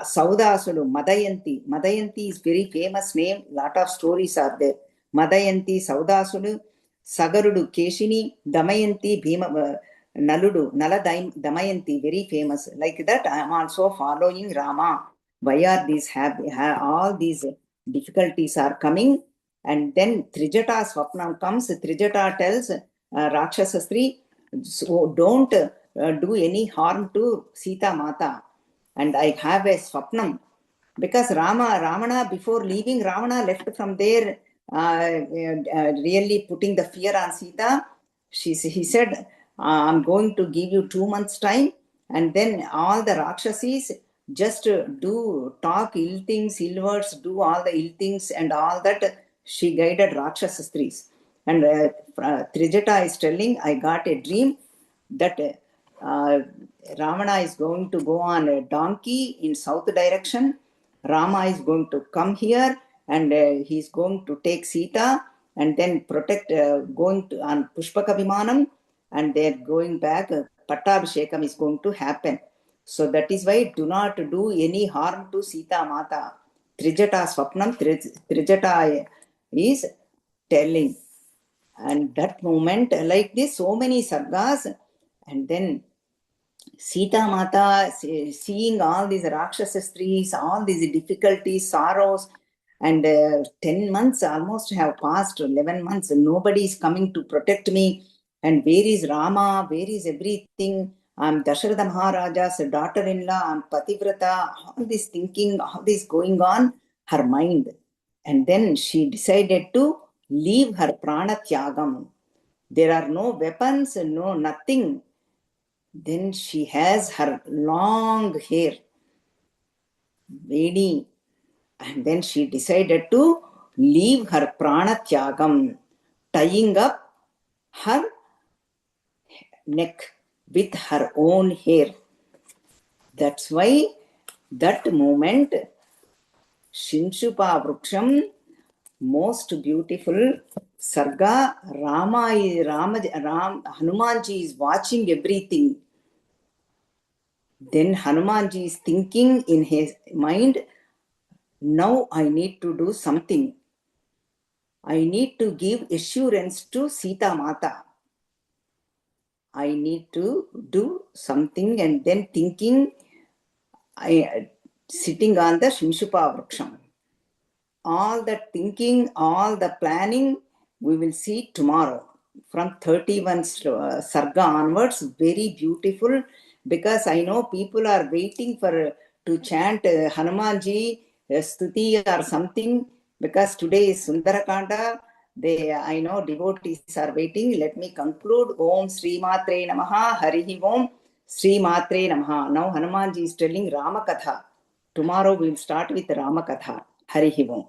Saudasulu, Madayanti. Madayanti is very famous name. Lot of stories are there. Madayanti, Saudasulu, Sagarudu, Keshini, Damayanti, Bhima, Naludu, Nala Damayanti, very famous. Like that, I am also following Rama. Why are these all these difficulties are coming? And then Trijata Swapnam comes. Trijata tells Rakshasastri, so don't do any harm to Sita Mata. And I have a Swapnam. Because Ravana, before leaving, Ravana left from there, really putting the fear on Sita. He said, I'm going to give you 2 months' time, and then all the Rakshasis just do talk ill things, ill words, do all the ill things, and all that. She guided Rakshasastris. And Trijata is telling, I got a dream that Ravana is going to go on a donkey in south direction. Rama is going to come here, and he is going to take Sita and then protect, going to on Pushpaka Vimanam, and they are going back. Pattabhishekam is going to happen. So that is why do not do any harm to Sita Mata. Trijata Swapnam, Trijata is telling. And that moment, like this, so many sargas, and then Sita Mata seeing all these Rakshasa streets, all these difficulties, sorrows, and 10 months almost have passed, 11 months, nobody is coming to protect me. And where is Rama? Where is everything? I'm Dasharatha Maharaja's daughter-in-law, I'm Pativrata, all this thinking, all this going on, her mind. And then she decided to leave her prana tyagam. There are no weapons, no nothing. Then she has her long hair, Vedi, and then she decided to leave her prana tyagam, tying up her neck with her own hair. That's why that moment, Shinshupa Vruksham, most beautiful Sarga, Hanumanji is watching everything. Then Hanumanji is thinking in his mind, now I need to do something. I need to give assurance to Sita Mata. I need to do something, and then thinking, sitting on the Shinshupa Vruksham. All that thinking, all the planning, we will see tomorrow. From 31 Sarga onwards, very beautiful, because I know people are waiting for to chant Hanumanji Stuti or something, because today is Sundara kaanda. I know devotees are waiting. Let me conclude. Om Sri Matre Namaha, Harihi Om Sri Matre Namaha. Now Hanumanji is telling Rama Katha. Tomorrow we will start with Rama Katha. Harihi Om.